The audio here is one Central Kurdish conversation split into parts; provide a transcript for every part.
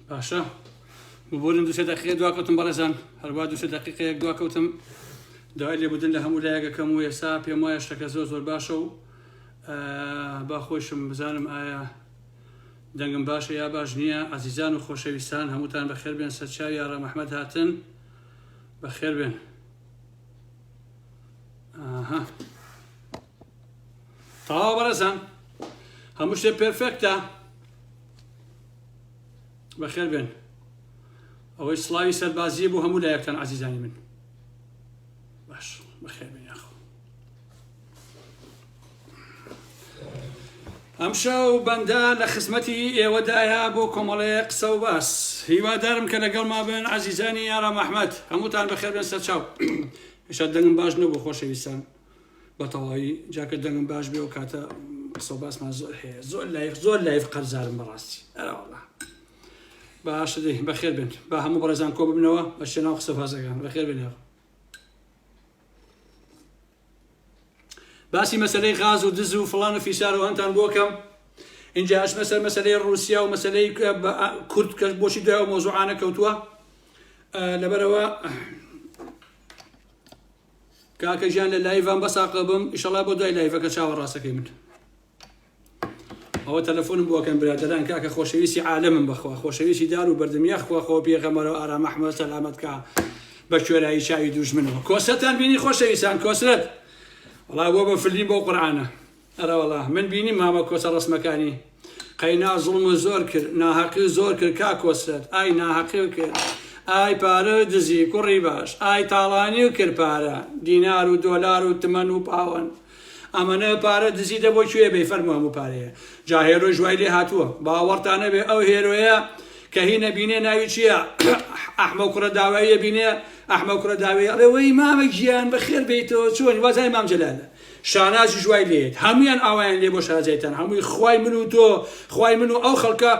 باشە ببوورن دوسێ دقیقە دواکەوتم بەڕێزان هەروە دوسێ دقیقەیەک دواکەوتم داوای لێبوردن لە هەموو لایەکەکەم و ئێستا پێم وایە شتەکە زۆر باشە و با خۆشم بزانم ئایا دەنگم باشە یا باش نییە. عەزیزان و خۆشەویستان هەمووتان بەخێر بێن، سەرچاوی ئاغا مەحمەد هاتن بەخێر بێن. تەواو بەڕێزان هەموو شتێ پێرفێکتە، بەخێر بێن. ئەوەی سڵاوی سەربازیە بۆ هەموو لایەکتان عەزیزانی من. باش بەخێر بێن یاخۆ. ئەمشەو بەندە لە خزمەتی ئێوەدایە بۆ کۆمەڵەیە قسە و باس. هیوادارم کە لەگەڵما بن عەزیزانی ئاغا مەحمەد. هەمووتان بەخێر بێن سەرچاو. هێشتا دەنگم باش نەبوو بۆ خۆشەویستان بەتەواوی، جاکە دەنگم باش بێ و کاتە قسە و باسمان زۆر هەیە، زۆر لایف قەرزارم بەڕاستی. ئەرەوەڵا باشە دەی بەخێر بێن. با هەموو بەڕێزان کۆ ببنەوە بەشتە ناو قسە بازەکان. بەخێر بێن یاخۆ. باسی مەسەلەی غاز و دز و فڵان و فیسار و هەندان بۆکەم. اینجا ئەچمە سەر مەسەلەی رووسیا و مەسەلەی کورد کە بۆچی دوای و مۆزوعانە کەوتووە. لەبەرەوە کاکە ژیان لە لایڤان بەساقە بم ئیشەڵا بۆ دوای لایڤەکە چاوەڕاستەکەی من. ئەوە تەلەفۆنم بۆکەم برادەران، کاکە خۆشەویستی عالەمم بەخوا، خۆشەویستی دار و بەردەمیە خواخۆ پێغەمبەرەوە ئاغا مەحمەد سەلامەتکە بە کوێرایی چاوی دوژمنەوە. کۆسەتان بینی خۆشەویستان؟ کۆسرەت وەڵا بۆ بە فلین بۆ قورعانە. ئەرەوەڵا من بینی مامە کۆسە ڕسمەکانی قەینا زوڵم و زۆر کرد، ناحەقی زۆر کرد. کا کۆسرەت ئای ناحەقی کرد، ئای پارە دزی کوڕی باش، ئای تاڵانی و کرد پارە دینار و دۆلار و تمەن و پاوەن. ئەمەنە پارە دزیدە بۆ کوێ بێ فەرموو هەموو پارەیە. جا هێرۆ ژوای لێ هاتووە باوەڕتانە بێ ئەو هێرۆیە کە هینە بینێ ناوی چییە؟ ئەحمەد کوڕە داواییە بینێ، ئەحمەد کوڕە داوایی ئەڵێ وەی مامە گیان بەخێر بێیتەوە چۆنی وازای مام جەلالە. شانازی ژوای لێت هەمویان ئاوایان لێ بۆ شازایتان، هەمووی خوای من و تۆ، خوای من و ئەو خەڵکە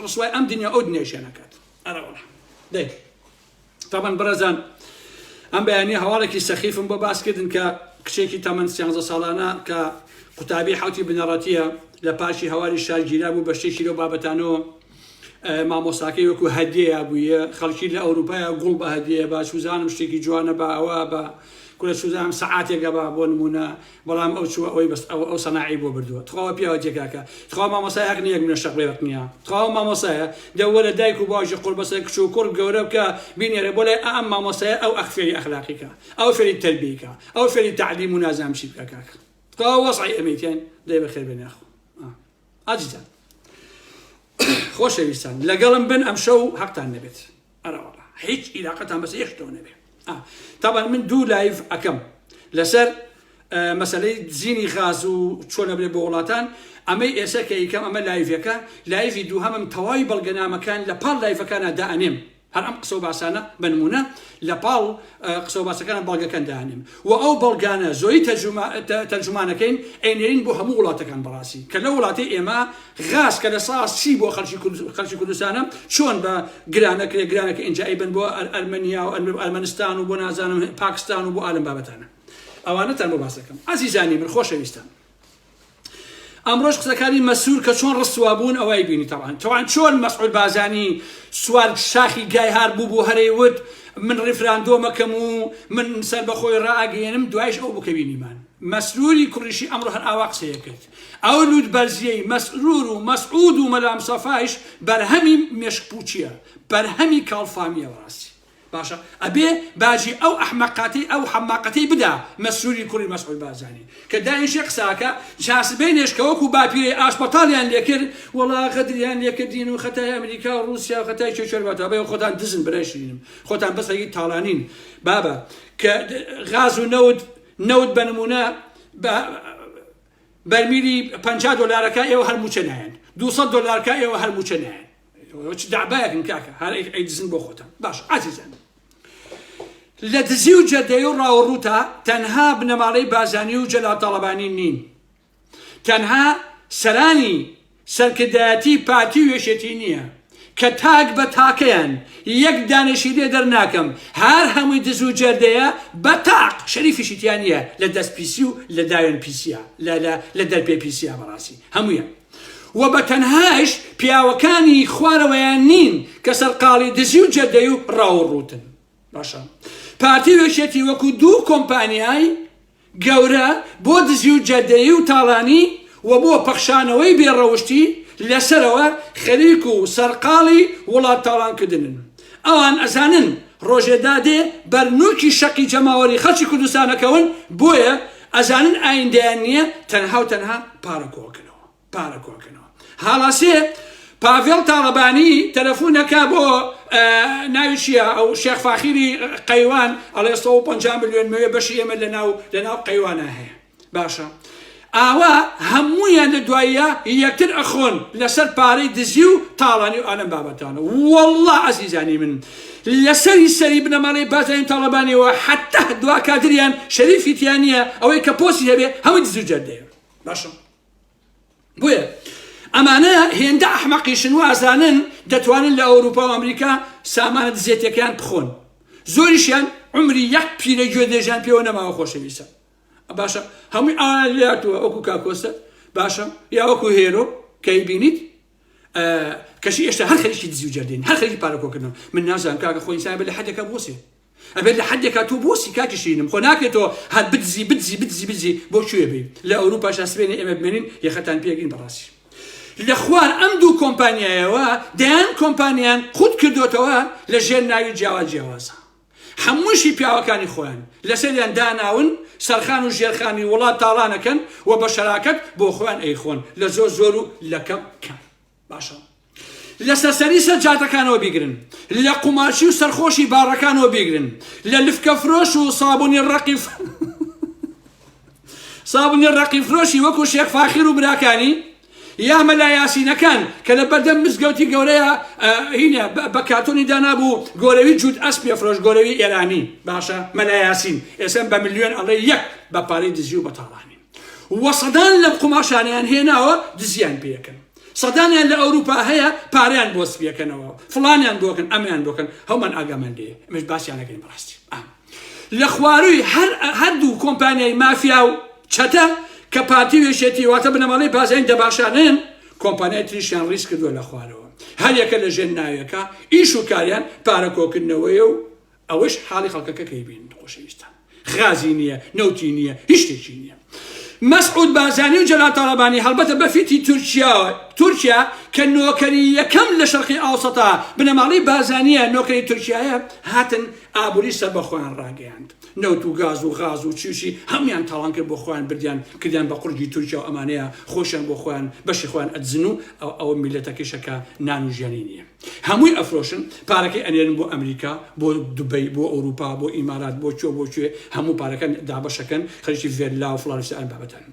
ڕسوای ئەم دنیا ئەو دنیاشیان نەکات. ئەرەوەڵا دەی تەبەن بەڕێزان ئەم بەیانی هەواڵێکی سەخیفم بۆ باسکردن کە کچێکی تەمەن 13 ساڵانە کە قوتابی حوتی بنەڕەتیە لە پاشی هەواری شارگیرا بوو بە شتێکی لەو بابەتانەوە. مامۆستاکەی وەکو هەدیەیە بوویە، خەڵکی لە ئەوروپایە گوڵ بە هەدیە بە سوزانم شتێکی جوانە بە ئەوە بە کورە سوزانم سەعاتێکە بە بۆ نمونە، بەڵام ئەو چووە ئەوەی بەس ئەو سەناعی بۆ بردووە. تخوا پیاوە جێگاکە تخوا مامۆسای حەق نییە منە شەق لێوەک نییە. تخوا مامۆسایە دەوەرە دایک و باوکی قوربەسە کچ و کوڕ گەورە بکە بینێرە بۆ لای ئەم مامۆسایە ئەو فێری ئەخلاقیکە، ئەو فێری تەربیەکە، ئەو فێری تعلیم و نازانم چی بکە کاکە. تخوا وەسعی ئەمەیتیان دەی بەخێر بێن یاخۆ. ئازیزان خۆشەویستان لەگەڵم بن ئەمشەو هەقتان نەبێت. ئەرەوەڵا هیچ عیلاقەتان بەس یەکشتەوە نەبێت. تەبەن من دوو لایڤ ئەکەم لەسەر مەسەلەی زینی غاز و چۆنە بێ بۆ وڵاتان. ئەمەی ئێستا کە یەکەم ئەمە لایڤەکە، لایڤی دووهەمم تەواوی بەڵگەنامەکان لە پاڵ لایڤەکانە دائەنێم. هەر ئەم قسە و باسانە بنمونە لە پاڵ قسە و باسەکانە بەڵگەکان دائەنێم و ئەو بەڵگانە زۆری تەرجمانەکەین ئەینێرین بۆ هەموو وڵاتەکان بەڕاستی کە لە وڵاتی ئێمە غاز کە لە ساس چی بۆ خەڵکی کوردستانە چۆن بە گرانەکە ئینجا ئەیبن بۆ ئەرمەنیا و ئەرمەنستان و بۆ نازانم پاکستان و بۆ ئالم بابەتانە. ئەوانەتان بۆ باسەکەم. عەزیزانی من خۆشەویستان ئەمڕۆژ قسەکانی مەسوور کە چۆن ڕستوا بوون ئەوەی بینی. تەوان چۆن مەسعود بازانی سوار شاخی گای هار بوو هەرێوت من ڕیفراندۆمەکەم و من سەر بەخۆی ڕائگەێنم دوایش ئەو بکە بینیمان. مەسروری کوڕیشی ئەمڕۆ هەر ئاوا قسەیە کرد. ئەو لوت بەرزیەی مەسرور و مەسعود و مەلام سەفایش بەرهەمی مێشکپوچیە، بەرهەمی کاڵفامیە ڕاستی. باشە ئەبێ باجی ئەو ئەحمەقاتی ئەو حەماقەتی بدا مەسروری کوڕی مەسعود بازانی کە دانیشی قساکە شاسبەی نێشکەوەکو باپیرەی ئاشپەتاڵیان لێکرد وەڵا خەدریان لێکردین و خەتای ئەمریکا و رووسیا و خەتای چێچەربەتە بەی خۆتان دزن برەشینم خۆتان بەسەی تاڵانین بابە کە غاز و نەوت بە نمونە بەرمیلی $50 ئێوە هەرموچە نایەن، $200 ئێوە هەرموچە نایەن. دابایەکن کاکە هەر ئەیدزن بۆ خۆتان. باش عەزیزان لە دزی و جەردەی و ڕاوەڕووتە تەنها بنەماڵەی بازانی و جەلاتەڵەبانی نین، تەنها سەرانی سەرکردایەتی پارتی و وێشێتی نییە کە تاک بە تاکەیان یەک دانشی لێ دەرناکەم هەر هەمووی دز و جەردەیە بە تاق شەریفیشیتیان نییە لە دەست پیسی و لە داوێن پیسیە لە دەرپێ پیسیە بەڕاستی هەموویە. و بە تەنهاش پیاوەکانی خوارەوەیان نین کە سەرقاڵی دزی و جەدەی و ڕاوڕوتن. باشە پارتی وێشێتی وەکو دوو کۆمپانیای گەورە بۆ دزی و جەدەی و تاڵانی و بۆ پەخشانەوەی بێڕەوشتی لەسەرەوە خەریک و سەرقاڵی وڵات تاڵانکردنن. ئەوان ئەزانن ڕۆژێدا دێ بەرنووکی شەقی جەماوەری خەڵکی کوردستانەکەون، بۆیە ئەزانن ئایندەیان نییە تەنها و تەنها پارەکۆکردنەوە. هاڵاسێ پاڤێڵ تاڵەبانی تەلەفۆنەکە بۆ ناویشیە ئەو شێخ فاخیری قەیوان ئەڵێ 150 ملیۆن مەوێ بەشی ئێمە لەناو قەیوانە هەیە. باشە ئاوا هەموویان لە دواییە یەکتر ئەخۆن لەسەر پارەی دزی و تاڵانی و ئالەم بابەتانە. وەڵڵا عەزیزانی من لەسەری بنەماڵەی بازارین تاڵەبانیەوە حتا دوا کادریان شەریفی تیان نییە ئەوەی کە پۆسی هەبێ هەمووی دزی و جەدەیە. باشە بۆیە ئەمانە هێندە ئەحمەقیشن و ئازانن دەتوانن لە ئەوروپا و ئەمریکا سامانە دزێتەکەیان بخۆن. زۆریشیان عمری یەک پیرە گوێ دێژیان پێوە نەماوە خۆشەویستە. باشە هەمووی ئالاتوە ئەوکو کاکۆستە باشە یا وەکو هێرۆ کەی بینیت کەشی ئێشتا هەر خەریکی دزی و جەردین هەر خەریکی پارەکۆکردنەوە. من نازانم کاکە خۆی ئینسان بێت لە حەدێکا بۆسێ ئەبێت لە حەدێکا تۆ بۆسی کاکیشینم خۆ ناکرێتەوە هەر بدزی بۆ کوێ بێ لە ئەوروپاش سبێنێ ئێمە بمێنین یەخەتان پێگەین بەڕاستی. لە خوار ئەم دوو کۆمپانیایەوە دەیان کۆمپانیان خود کردوتەوە لە ژێر ناوی جیاوازە. هەمووشی پیاوەکانی خۆیان لەسەریان داناون سەرخان و ژێرخانی وڵات تاڵانەکەن و بە شەراکەت بۆ خۆیان ئەیخۆن لە زۆر و لە کەم. باشە لە سەرسەری سەرجاتەکانەوە بیگرن، لە قوماشی و سەرخۆشی باڕەکانەوە بیگرن، لە لفکە فرۆش و سابونی ڕەقی فرۆشی وەکو شێخ فاخیر و براکانی یا مەلا یاسینەکان کە لە بەردەم مزگەوتی گەورەیە هینە بە کاتۆنی دانابوو گۆرەوی جوود ئەسپ پێفرۆش گۆرەوی ئێرانی. باشە مەلا یاسین ئێستا بە ملیۆن ئەڵێ یەک بە پارەی دزی و بەتاڵانی وە سەدان لە قوماشانیان هێناوە دزیان پێەکەن. سەدانیان لە ئەوروپا هەیە پارەیان بۆ سپیەکەنەوە فڵانیان بۆکەن ئەمیان بۆکەن هەومان ئاگامان لێ ئەمەش باسییانەکەین بەڕاستی. لە خواروی هەردوو کۆمپانیای مافیا و چەتە کە پارتی وێشێتی واتە بنەماڵەی بازارین دەباشانن کۆمپانیای تریشیان ڕیس کردووە لە خوارەوە. هەر یەکە لە ژێر ناویەکە ئیش و کاریان پارەکۆکردنەوەیە و ئەوەش حاڵی خەڵکەکەی بین خۆشەویستان. غازی نییە، نەوتی نییە، هیچ شتێکی نییە. مەسعود بازانی و جەلال تاڵەبانی هەڵبەتە بەفیتی تورکیا کە نۆکەری یەکەم لە شەرقی ئاوسەتا بنەماڵەی بازانیە نۆکەری تورکیایە هاتن ئابووری سەر بە خۆیان ڕاگەیاند. نەوت و گاز و غاز و چیوشی هەمویان تاڵان کرد بۆ خۆیان بردیان کردیان بە قورگی تورکیا و ئەمانەیە خۆشیان بۆ خۆیان بەشی خۆیان ئەدزن و ئەوە میلەتەکەشەکە نان و ژیانی نییە. هەمووی ئەفرۆشن پارەکەی ئەنێرن بۆ ئەمریکا بۆ دوبەی بۆ ئەوروپا بۆ ئیمارات بۆ کوێ هەموو پارەکەن دابەشەکەن خەریکی ڤێرلا و فڵانسی ئەم بابەتان.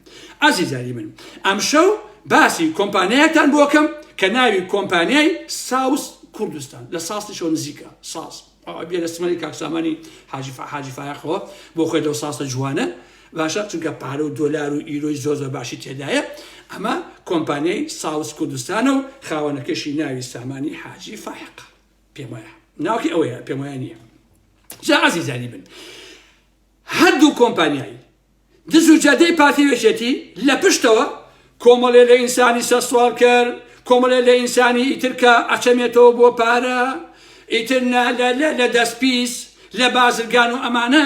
عەزیزانی من ئەم شەو باسی کۆمپانیایەکتان بۆکەم کە ناوی کۆمپانیای ساوس کوردستان لە ساسیشەوە نزیکە ساس بێ لە سمەری کاکسامانی حاجی فایەخەوە بۆ خۆی لەو ساسە جوانە باشە چونکە پارە و دۆلار و ئیرۆی زۆر باشی تێدایە. ئەمە کۆمپانیای ساوس کوردستانە و خاوەنەکەشی ناوی سامانی حاجی فایەق پێم وایە ناوکی ئەوەیە پێم وایە نییە. جا عەزیزانی من هەردوو کۆمپانیای دز و جەدەی پارتی وێشێتی لە پشتەوە کۆمەڵێ لە ئینسانی سەسوال کرد، کۆمەڵێ لە ئینسانی ئیتر کە ئەچەمێتەوە بۆ پارە، ئیتر لە دەستپیس لە بازرگان و ئەمانە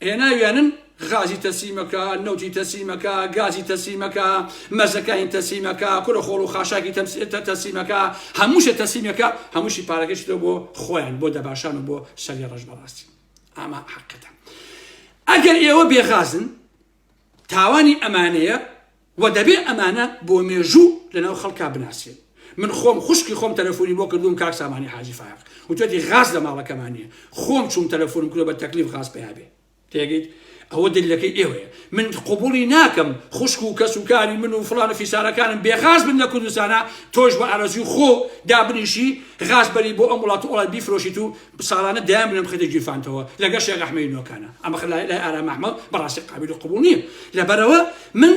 هێناویانن غازی تەسیمەکە، نەوتی تەسیمەکە، گازی تەسیمەکە، مەزەکانی تەسیمەکە، کوڕە خۆڵ و خاشاکی تەسیمەکە، هەمووشە تەسیمەکە هەمووشی پارەکەشتەوە بۆ خۆیان بۆ دەباشان و بۆ سەری ڕەش بەڕاستی. ئەمە حەقەتە. ئەگەر ئێوە بێغازن تاوانی ئەمانەیە و دەبێ ئەمانە بۆ مێژوو لەناو خەڵکا بناسێن. من خۆم خوشکی خۆم تەلەفۆنی بۆ کردوم کاک سامانی حاجی فایق وتوێتی غاز لە ماڵەکەمانیە خۆم چوم تەلەفۆنم کردو بە تەکلیف غاز پێیابێ تێگەیت ئەوە دلیلەکەی ئێوەیە. من قبولی ناکەم خوشک و کەس و کاری من و فڵانە فیسارەکانم بێغاز بن لە کوردستانە تۆش بە ئارەزوی خۆ دابنیشی غاز بەری بۆ ئەم وڵات و وڵات بیفرۆشیت و ساڵانە دایان بنم خەتە گیرفانتەوە لەگەڵ شێخ ئەحمەدی نۆکانە. ئەمە لای ئارام ئەحمەد بەڕاستی قابل قبول نییە. لەبەرەوە من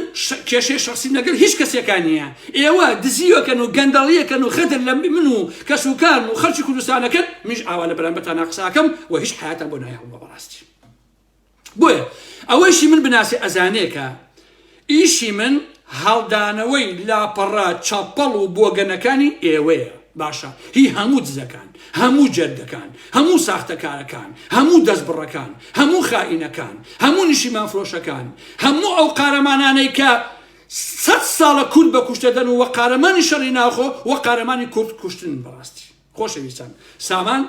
کێشەی شخصی لەگەڵ هیچ کەسێکان نییە. ئێوە دزیوەکەن و گەندەڵیەکەن و خەتر لە من و کەس و کار و خەڵکی کوردستانەکەن منش ئاوا لە بەرامبەرتان قساکەم و هیچ حیاتان بۆ نایهەڵ بەڕاستی. بۆیە ئەوەیشی من بناسی ئەزانەیەکە ئیشی من هەڵدانەوەی لاپەڕە چاپەڵ و بۆگەنەکانی ئێوەیە باشە هی هەموو دزەکان هەموو جەردەکان هەموو ساختەکارەکان هەموو دەستبڕەکان هەموو خائینەکان هەموو نیشیمان فرۆشەکان هەموو ئەو قارەمانانەی کە 100 ساڵە کورد بە کوشتەدەن و وە قارەمانی شەڕی ناخۆ وە قارەمانی کورد کوشتن بەڕاستی خۆشەویستان سامان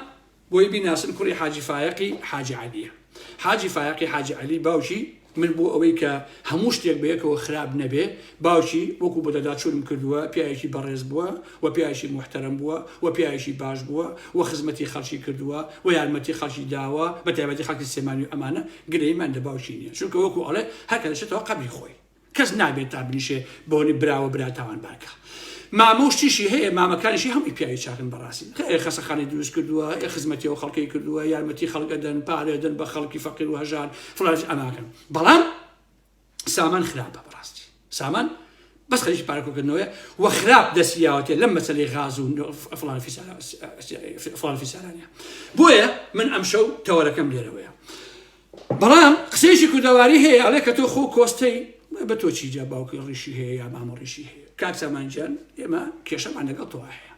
بۆی بیناسن کوڕی حاجی فایقی حاجی عەلیە حاجی فایقی حاجی عەلی باوکی من بۆ ئەوەی کە هەموو شتێک بەیەکەوە خراپ نەبێ باوکی وەکو بۆ دەداچوونم کردووە پیاوێکی بەڕێز بووە و پیاوێکی محتەرەم بووە و پیاوێکی باش بووە و خزمەتی خەڵکی کردووە و یارمەتی خەڵکی داوە بە تایبەتی خەڵکی سێمانی و ئەمانە گرەیمان لە باوکی نییە چونکە وەکو ئەڵێ هەر کە دەچێتەوە قەبری خۆی کەس نابێت تا بنیشێ بۆنی براوە برا تاوان باکە مامە و شتیشی هەیە مامەکانیشی هەمووی پیاوی چاکن بەڕاستی خەسەخانەی دروست کردووە خزمەتی و خەڵکی کردووە یارمەتی خەڵکەدەن پارێدەن بە خەڵکی فەقیر و هەژار فڵانش ئەماکەن بەڵام سامان خراپە بەڕاستی سامان بەس خەریکی پارەکۆکردنەوەیە و خراپ دەستیاوەتێ لەم مەسەلەی غاز و فڵان فیسارانە بۆیە من ئەم شەو تەوەرەکەم لێرەوەیە بەڵام قسەیەکی کوردەواری هەیە ئەڵێ کە تۆ خۆ کۆستەی بە تۆ چیجا باوکی ڕیشی هەیە یا مامە ڕیشی هەیە کاک سامانجان ئێمە کێشەمان لەگەڵ تۆ هەیە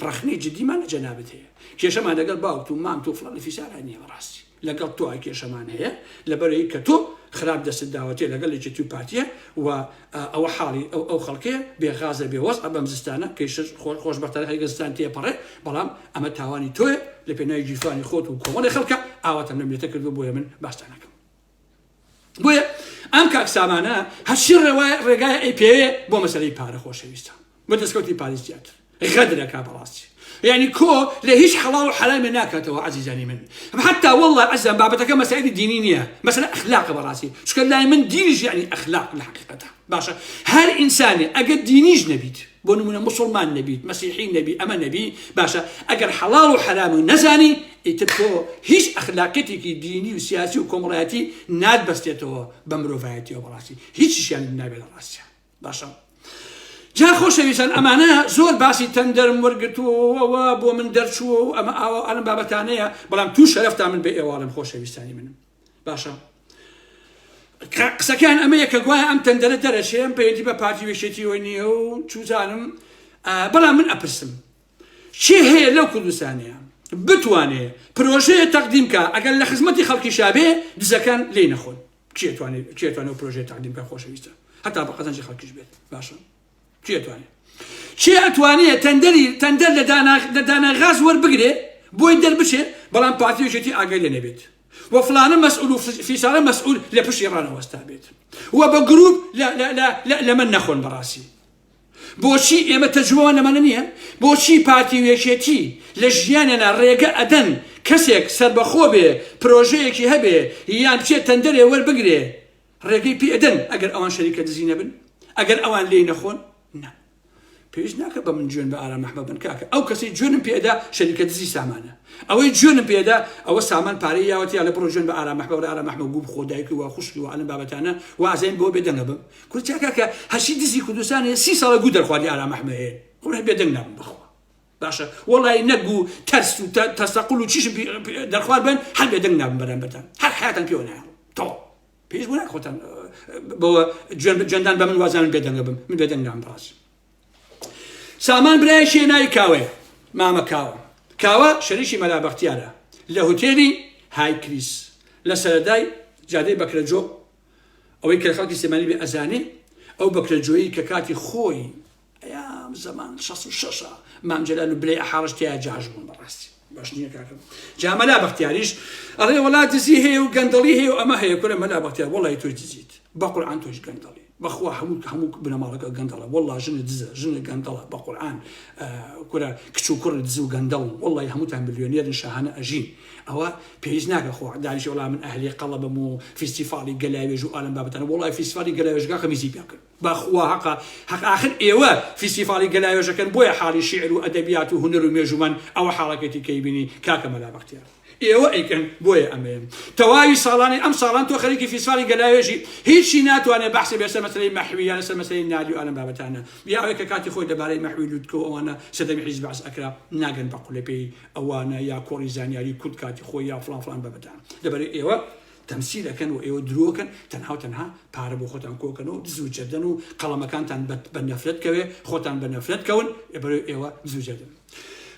ڕەخنەی جدیمان لە جەنابەت هەیە کێشەمان لەگەڵ باوک و مام تۆ فڵان فیساران نییە بەڕاستی لەگەڵ تۆ کێشەمان هەیە لەبەرەوەی کە تۆ خراپ دەست داوەتێ لەگەڵ لەجێتی و پارتیە و ئەوە حاڵی ئەو خەڵکەیە بێغازە بێوەست بەم زستانە کەیشش خۆشبەختانە هەیە زستان تێپەڕێ بەڵام ئەمە تاوانی تۆیە لە پێناوی جیفانی خۆت و کۆمەڵی خەڵکە ئاواتەم لەمێتە کردو بۆیە من باستانەکەم بۆیە ئەم کاک سامانە هەرچی ڕێگای ئەی پێوێ بۆ مەسەلەی پارە خۆشەویستە بۆ دەستکەوتی پارێز زیاتر غەدرەکا بەڕاستی يعني كو لهيش حلال وحرام ناكته عزيزاني من حتى والله عزم بابتك مسائل دينية مثلا اخلاق براسي شكل لا من دينيش يعني اخلاق الحقيقه باشا هل انساني اجد دينيش نبيت بونو من مسلمان نبيت مسيحي نبي اما نبي باشا اجر حلال وحرام نزاني تبقى هيش اخلاقيتي ديني وسياسي وكومراتي ناد بستيتو بمروفاتي وبراسي هيش شيء يعني النبي راسي باشا جا خۆشەویستان ئەمانە زۆر باسی تەندەرم وەرگرتووەوە بۆ من دەرچووە و ئەمە ئەڵم بابەتانەیە بەڵام تو شەرەفتا من بە ئێوارم خۆشەویستانی منم باشە قسەکان ئەمەیە کە گوایە ئەم تەندەرە دەرەچێم پێیەتی بە پارتی وێشێتیەوە نییە و چوزانم بەڵام من ئەپرسم چی هەیە لەو کوردستانەیە بتوانێت پرۆژەیە تەقدیم کە ئەگەر لە خزمەتی خەڵکی شابێ دزەکان لێ نەخۆن کێتوانێت پرۆژەیە تەقدیم کە خۆشەویستە هەتا بە قەزەنجی خەڵکیش بێت باشە چی ئەتوانێت تەندەر لە دانا غاز وەربگرێ بۆی دەربچێت بەڵام پارتی وێژێتی ئاگای لێ نەبێت و فلانە مەسئول و فیسارە مەسئول لە پشتی ڕانەوەستا بێت و بە گروپ لە من نەخۆن بەڕاستی بۆچی ئێمە تەجروبەمان لەمانە نییە بۆچی پارتی وێژێتی لە ژیانێنە ڕێگە ئەدەن کەسێک سەربەخۆ بێ پرۆژەیەکی هەبێ یان بچێت تەندەرێ وەربگرێ ڕێگەی پێ ئەدەن ئەگەر ئەوان شەریکە دزی نەبن ئەگەر ئەوان لێ نەخۆن نا پێویست ناکە بە من جوێن بە ئارام محمەد بن کاکە ئەو کەسی جوێنم پێدا شەریکە دزی سامانە ئەوەی جوێنم پێدا ئەوە سامان پارەی یاوەتی لە بڕۆ جوێن بە ئارام محمەد ئارام محمەد گوو خۆ دایک و خوشکی و ئالم بابەتانە وازەین بۆ بێدەنگ نەبم کورد کاکە هەرچی دزی کوردستانە 30 ساڵە گوو دەرخواردی ئارام محمەد هەیە خۆ بێدەنگ نەبم بخوا باشە وەڵی نەگو تەرس و تەسەقول و چیشم دەرخوارد بن هەر بێدەنگ نەبم بەرامبەرتان هەر حیاتان پێوە نایڵ تەواو پێویست بوو ناکۆتان بۆ جێندان بە من وازانم بێدەنگە بم من بێدەنگ نام بڕاستی سامان برایشی ناوی کاوێ مامە کاوە شەریکی مەلا بەختیارە لە هۆتێلی های کریس لە سەرەدای جادەی بەکرەجۆ ئەوەی کە خەڵکی سێمانی بێ ئەزانێ ئەو بەکرەجۆیی کە کاتی خۆی ئەیام زەمان 66 مام جەلال و بلەی ئەحاڕش تیا جاژ بوون بەڕاستی باش نییە کاکەم جا مەلا بەختیاریش ئەڵێ وەڵا دزی هەیە و گەندەڵی هەیە و ئەمە هەیە کورە مەلا بەختیار وەڵی تۆی دزیت بە قورئان تۆش گەندەڵی بەخوا هەموو بنەماڵەکە گەندەڵە وەڵا ژنە دزە ژنە گەندەڵە بە قورئان کورە کچ و کوڕ دز و گەندەڵ وەڵی هەمووتان ملیۆنێرن شاهانە ئەژین ئەوە پێویست ناکە خۆ دانیش وەڵا من ئەهلی قەڵەبم و فیستیفاڵی گەلاوێژ و ئالم بابەتانە وەڵی فیستیفاڵی گەلاوێژگا خەمیزی پێ کرد بەخوا حەق ئاخر ئێوە فیستیفاڵی گەلاوێژەکەن بۆیە حاڵی شیعر و ئەدەبیات و هونەر و مێژومان ئەوە حاڵەکەتی کەیبینی کاکە مەلا بەختیار ئێوە ئەیکەن بۆیە ئەمێ تەواوی ساڵانی ئەم ساڵان تۆ خەریکی فیسفاڵی گەلاوێژی هیچی ناتوانێت بەحسی بێسەر مەسەلەی مەحوی یان لەسەر مەسەلەی نالی و ئالم بابەتانە یا ئەوەی کە کاتی خۆی دەبارەی مەحوی لوتکە و ئەوانە سەدەمی حیزب بەحس ئەکرا ناگەن بە قولەپێی ئەوانە یا کۆڕی زانیاری کورد کاتی خۆی یا فڵان بابەتان لەبەرەوەی ئێوە تەمسیلەکەن و ئێوە درۆکەن تەنها تەنها پارە بۆ خۆتان کۆکەنەوە زووجەردن و قەڵەمەکانتان بە نەفرەت کەوێ خۆتان بە نەفرەت کەون بەرەوەی ئێوە زووجەردن.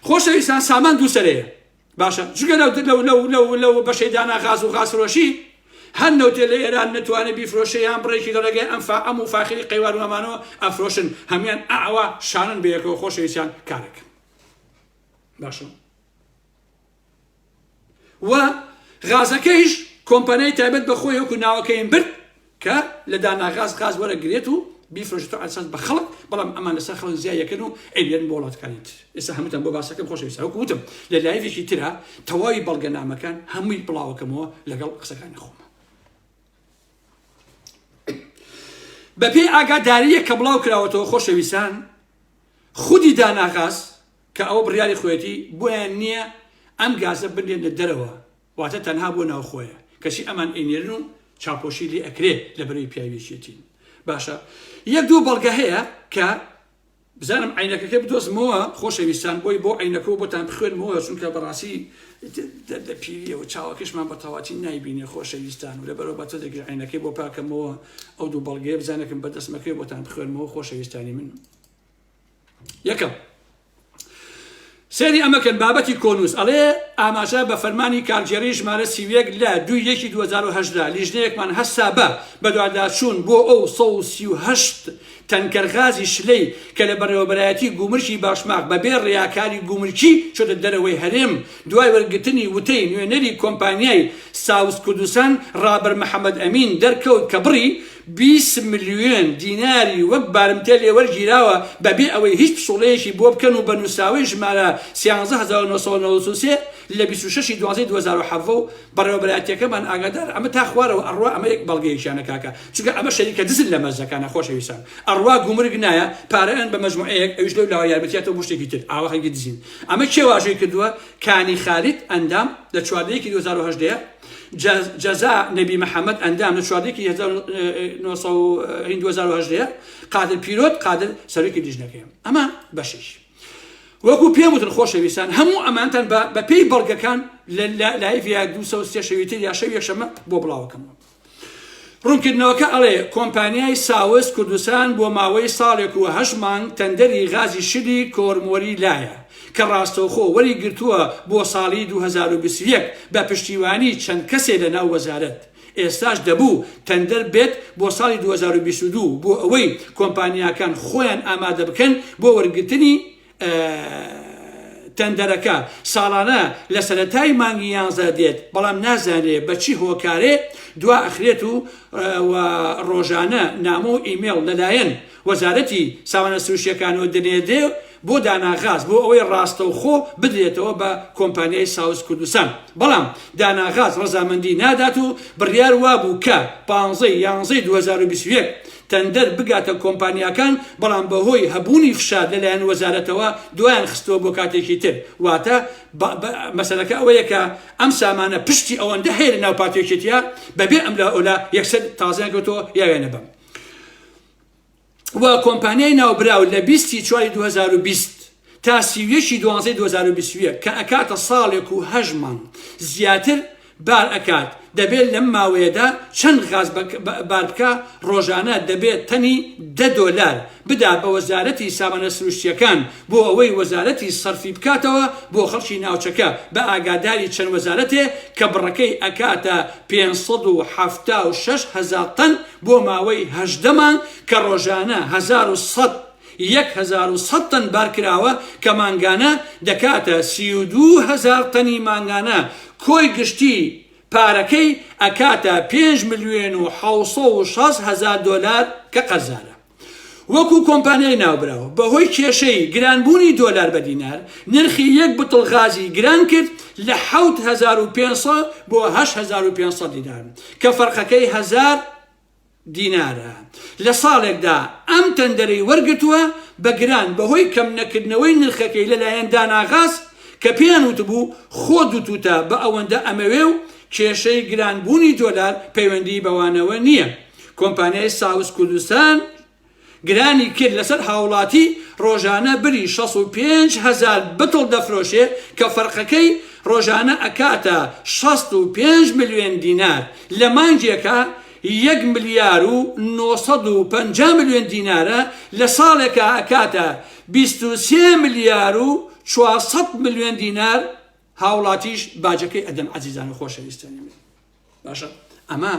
خۆشەویستان سامان دووسەرەیە باشە جگە لەو بەشەی دانا غاز و غاسفرۆشی هەر نەوتێ لە ئێران نەتوانێت بیفرۆشەیان بڕێکی دەڵەگەی ئەم و فاخری قەیوان و ئەمانەوە ئەفرۆشن هەمیان ئاوا شانن بەیەکەوە خۆشەویستیان کارەکەن باشە. و غازەکەیش کۆمپانیای تایبەت بە خۆی وەکو ناوەکەیان برد کە لە داناغاز غاز وەرەگرێت و بیفرۆشێتەوە ئەساس بە خەڵک بەڵام ئەمان لەسەر خەڵک زیایەکەن و ئەیلێن بۆ وڵاتەکانیت. ئێستا هەمووتان بۆ باسەکەم خۆشەویستان وەکو وتم لە لایڤێکی ترە تەواوی بەڵگەنامەکان هەمووی بڵاوەکەمەوە لەگەڵ قسەکانی خۆمە. بەپێی ئاگاداریە کە بڵاو کراوەتەوە خۆشەویستان خودی داناغاز کە ئەوە بڕیاری خۆیەتی بۆیان نییە ئەم گازە بنێنە دەرەوە واتە تەنها بۆ ناوخۆیە کەسی ئەمان ئینێرن و چاپۆشی لێ ئەکرێ لە بەرەوەی پیاوێکیەتی. باشە یەک دوو بەڵگە هەیە کە بزانم عینەکەکە بدۆزمەوە خۆشەویستان بۆی بۆ عینەکە بۆتان بخوێنمەوە چونکە بەڕاستی پیریەوە چاوەکەشمان بە تەواتی نایبینێ خۆشەویستان و لەبەرەوە بە تۆدەگیر عینەکەی بۆ پاکەمەوە ئەو دوو بەڵگەیە بزانەکەم بەدەستمەکەی بۆتان بخوێنمەوە خۆشەویستانی من. یەکەم سێری ئەمەکەن بابەتی کۆنووس ئەڵێ ئاماژە بە فەرمانی کارگێڕی ژمارە 31 لە 2/1/2018 لیژنەیەکمان هەستا بە دواداچوون بۆ ئەو 138 تەنکەرغازی شلەی کە لە بەڕێوەبەرایەتی گومرکی باشماق بەبێ ڕێیاکاری گومرکی چۆتە دەرەوەی هەرێم دوای وەرگرتنی وتەی نوێنەری کۆمپانیای ساوس کوردستان ڕابەر محەممەد ئەمین دەرکەوت کە بڕی 20 ملیۆن دیناری وەک بارمتێ لێ وەرگیراوە بەبێ ئەوەی هیچ پشوڵەیەکی بۆ بکەن و بە نووساوی ژمارە 13993 لە 26/12/2007 بەڕێوەبەرایەتیەکەمان ئاگادار ئەمە تا خوارەوە ئەڕوا ئەمە یەک بەڵگەیەکیانە کاکە چونکە ئەمە شەریکە دزن لە مەرجەکانە خۆشەویستان ئەڕوا گومرگ نایە پارەیان بە مەجموعەیەک ئەویش لەو لاوە یارمەتیاتەوە بۆ شتێکی تر ئاوەخەکی دزین. ئەمە کێ واژەی کردووە کانی خالید ئەندام لە 4/1/2018 جەزا نەبی محەممەد ئەندام لە 4/1/2018 قادر پیرۆت قادر سەرۆکی لیژنەکەی ئەمە بەشش وەکو پێم وتن خۆشەویستان هەموو ئەمانتان بە پێی بەڵگەکان لە لایڤیا 230 شەویتر یا شەو یەکشەمە بۆ بڵاوەکەمەوە. ڕوونکردنەوەکە ئەڵێ کۆمپانیای ساوس کوردستان بۆ ماوەی ساڵێک و 8 مانگ تەندەری غازی شلی کۆرمۆری لایە کە ڕاستەوخۆ وەری گرتووە بۆ ساڵی 2021 بە پشتیوانی چەند کەسێ لە ناو وەزارەت. ئێستاش دەبوو تەندەر بێت بۆ ساڵی 2022 بۆ ئەوەی کۆمپانیاکان خۆیان ئامادە بکەن بۆ وەرگرتنی تەندەرەکە ساڵانە لە سەرەتای مانگی 11 دێت بەڵام نازانێت بەچی هۆکارێ دوا ئەخرێت و ڕۆژانە نامۆ و ئیمێڵ لەلایەن وەزارەتی سامانە سروشتیەکانەوە دەنێدێ بۆ داناغاز بۆ ئەوەی ڕاستەوخۆ بدرێتەوە بە کۆمپانیای ساوس کوردستان بەڵام داناغاز ڕەزامەندی نادات و بڕیار وابوو کە 15/11/2021 تەندەر بگاتە کۆمپانیاکان بەڵام بەهۆی هەبوونی فشار لەلایەن وەزارەتەوە دوایان خستەوە بۆ کاتێکی تر واتە مەسەلەکە ئەوەیە کە ئەم سامانە پشتی ئەوەندە هەیە لە ناو پاتێکێتیە بەبێ ئەم ئەولا یەکسەر تازیانکەوتەوە یاوێنە بم و کۆمپانیای ناوبراو لە 20/4/2020 تا 31/12/2021 کە ئەکاتە ساڵێک و 8 مانگ زیاتر بار ئەکات دەبێت لەم ماوەیەدا چەند غاز بار بکە ڕۆژانە دەبێت تەنی $10 بدا بە وەزارەتی سامانە سروشتیەکان بۆ ئەوەی وەزارەتی سەرفی بکاتەوە بۆ خەڵکی ناوچەکە بە ئاگاداری چەند وەزارەتێ کە بڕەکەی ئەکاتە 576,000 تەن بۆ ماوەی 18 مانگ کە ڕۆژانە 1,100 تەن بارکراوە کە مانگانە دەکاتە 32,000 تەنی مانگانە کۆی گشتی پارەکەی ئەکاتە 5,760,000 دلار کە قەرزارە. وەکو کۆمپانیای ناوبراوە بەهۆی کێشەی گرانبوونی دۆلار بە دینار نرخی یەک بتڵ غازی گران کرد لە 7,500 بۆ 8,500 دینار کە فەرقەکەی 1,000 دینارە. لە ساڵێکدا ئەم تەندەرەی وەرگتووە بە گران بەهۆی کەم نەکردنەوەی نرخەکەی لەلایەن داناغاز کە پێیان وتبوو خۆ دوتوتە بە ئەوەندە ئەمەوێ و کێشەی گرانبوونی دۆلار پەیوەندی بەوانەوە نییە. کۆمپانیای ساوس کوردستان گرانی کرد لەسەر هاوڵاتی ڕۆژانە بری 65,000 بتڵ دەفرۆشێ کە فەرقەکەی ڕۆژانە ئەکاتە 65 ملیۆن دینار لە مانگێکە 1 ملیار و 950 ملیۆن دینارە لە ساڵێکە ئەکاتە 23 ملیار و 400 ملیۆن دینار هاوڵاتیش باجەکەی ئەدەن عەزیزان و خۆشەویستانی من باشە ئەمە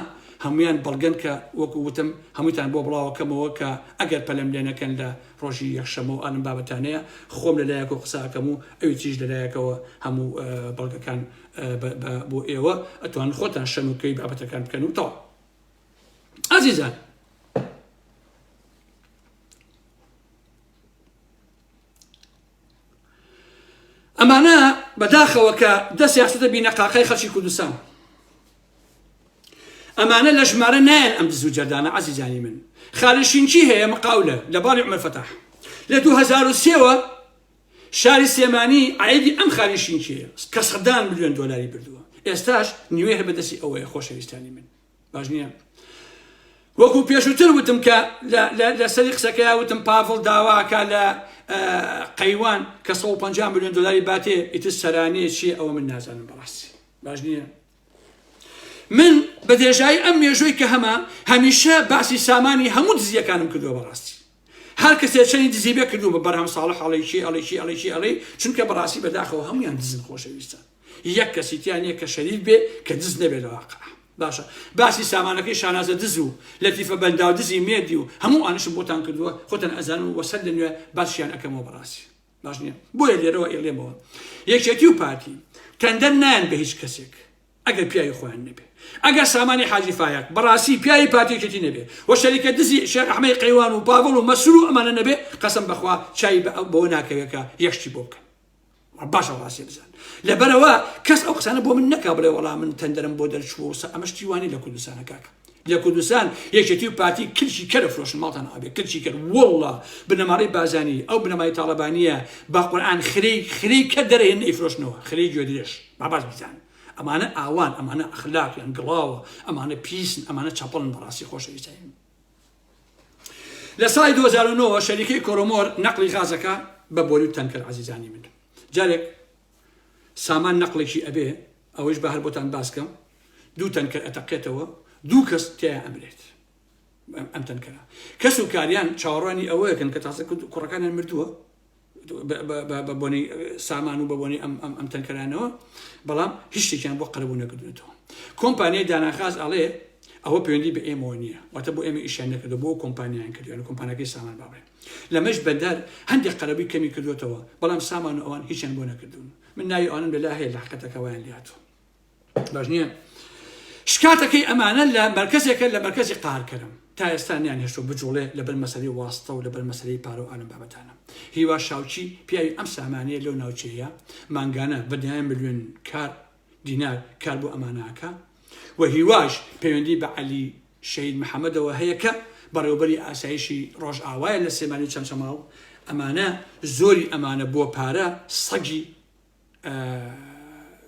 هەمویان بەڵگەن کە وەکو وتم هەمووتان بۆ بڵاوەکەمەوە کە ئەگەر پەلەم لێ نەکەن لە ڕۆژی یەکشەمە و ئەم بابەتانەیە خۆم لەلایەکە قساکەم و ئەوی تیژ لەلایەکەوە هەموو بەڵگەکان بۆ ئێوە ئەتوان خۆتان شەنوکەی بابەتەکان بکەن و تەواو عەزیزان ئەمانە بەداخەوە کە دە سیاسەتە بینەقاقەی خەڵکی کوردستان ئەمانە لە ژمارە نایەن ئەم دز و جەردانە عەزیزانی من خالشینچی هەیە مقاولە لە باڵی عومەر فەتاح لە 2003ەوە شاری سێمانی عەیدی ئەم خالشینچیە کە 100 ملیۆن دۆلاری بردووە ئێستاش نیوەی هەر بەدەستی ئەوەیە خۆشەویستانی من باش نییە وەکو پێشووتر وتم کە لە سەری قسەکەی وتم پاڤڵ داواکە لە قەیوان کە 150 ملیۆن دۆلاری باتێ ئیتر سەرانەیە چیە ئەوە من نازانم بەڕاستی باش نییە من بە دێژایی ئەم مێژووی کە هەمیشە باسی سامانی هەموو دزیەکانم کردووە بەڕاستی هەر کەسێک چەندی دزی بێ کردووە بە بەرهەم ساڵح ئەڵێی چونکە بەڕاستی بەداخەوە هەمویان دزن خۆشەویستان یەک کەسی تیانەیە کە شەریف بێ کە دز نەبێت لە واقع باشە باسی سامانەکەی شانازە دز و لەتیفە بەندا و دزی مێدی و هەموو ئانشم بۆتان کردووە خۆتان ئەزانن و وەسەر لە نوێ باسییان ئەەکەمەوە بەڕاستی باش نییە بۆیە لێرەوە ئێڵێمەوە یەکێتی و پارتی تەندەن نایەن بە هیچ کەسێک ئەگەر پیاوی خۆیان نەبێ ئەگەر سامانی حاجی فایەک بەڕاستی پیاوی پارتێکێتی نەبێ وە شەریکە دزی شێخ ئەحمەدی قەیوان و پاڤڵ و مەسرور و ئەمانە نەبێ قەسەم بەخوا چای بۆ ناکەوێکە یەشتی بۆ بکەن باشە ڕاستی بزان لەبەرەوە کەس ئەو قسانە بۆ من نەکا بڵێ وەڵام من تەندەرم بۆ دەرچووە ئەمەشتی وانی لە کوردستانە کاکە لە کوردستان یەکێتی و پارتی کلچی کەرە فرۆشن ماڵتان ئابێ کلچی کرد وەڵڵا بنەماڕی بازانی ئەو بنەمای تاڵەبانیە با قورئان خرەی کە دەرەهێن ئەیفرۆشنەوە خرەی گوێ درێژ باش بزان ئەمانە ئاوان ئەمانە ئەخلاقیان گڵاوە ئەمانە پیسن ئەمانە چاپڵن بەڕاستی خۆشەویستین لە ساڵی 2009 شەریکەی کۆرۆمۆر نەقلی غازەکە بە بۆری و تەنکەر عەزیزانی من جارێک سامان نەقلێکی ئەبێ ئەوەش بە هەر بۆتان باسکەم دوو تەنکەر ئەتەقێتەوە دوو کەس تیا ئەمرێت ئەم تەنکەرە کەس و کاریان چاوەڕوانی ئەوەیەکەن کە تازە کوڕەکانیان مردووە بە بۆنەی سامان و بە بۆنەی ئەم تەنکەرانەوە بەڵام هیچ شتێکیان بۆ قەرەبوو نەکردوێتەوە کۆمپانیای داناخواز ئەڵێ ئەوە پەیوەندی بە ئێمەوە نییە واتە بۆ ئێمە ئیشیان نەکردو بۆ کۆمپانیایان کردوێن کۆمپانیەکەی سامان بابڕێ لەمەش بەندەر هەندێک قەرەبی کەمی کردوێتەوە بەڵام سامان ئەوان هیچیان بۆ نەکردوون من ناوی ئەوانم لەلا هەیە لە حقەتەکەوایان لاتوە باش نییە شکاتەکەی ئەمانە لە مەرکەزێکە لە مەرکەزی قارکەرم تا ئێستانیان هێشتۆ بجوڵێ لەبەر مەسەلەی واستە و لەبەر مەسەلەی پارە و ئالم بابەتانە هیوا شاوچی پیاوی ئەم سامانەیە لەو ناوچەیە مانگانە بەدنیای ملیۆن دینار کار بۆ ئەمانەکە و هیواش پەیوەندی بە عەلی شەید محەممەدەوە هەیە کە بەڕێوەبەری ئاسایشی ڕۆژ ئاوایە لە سێمانی چەمچەماڵ ئەمانە زۆری ئەمانە بۆ پارە سەگی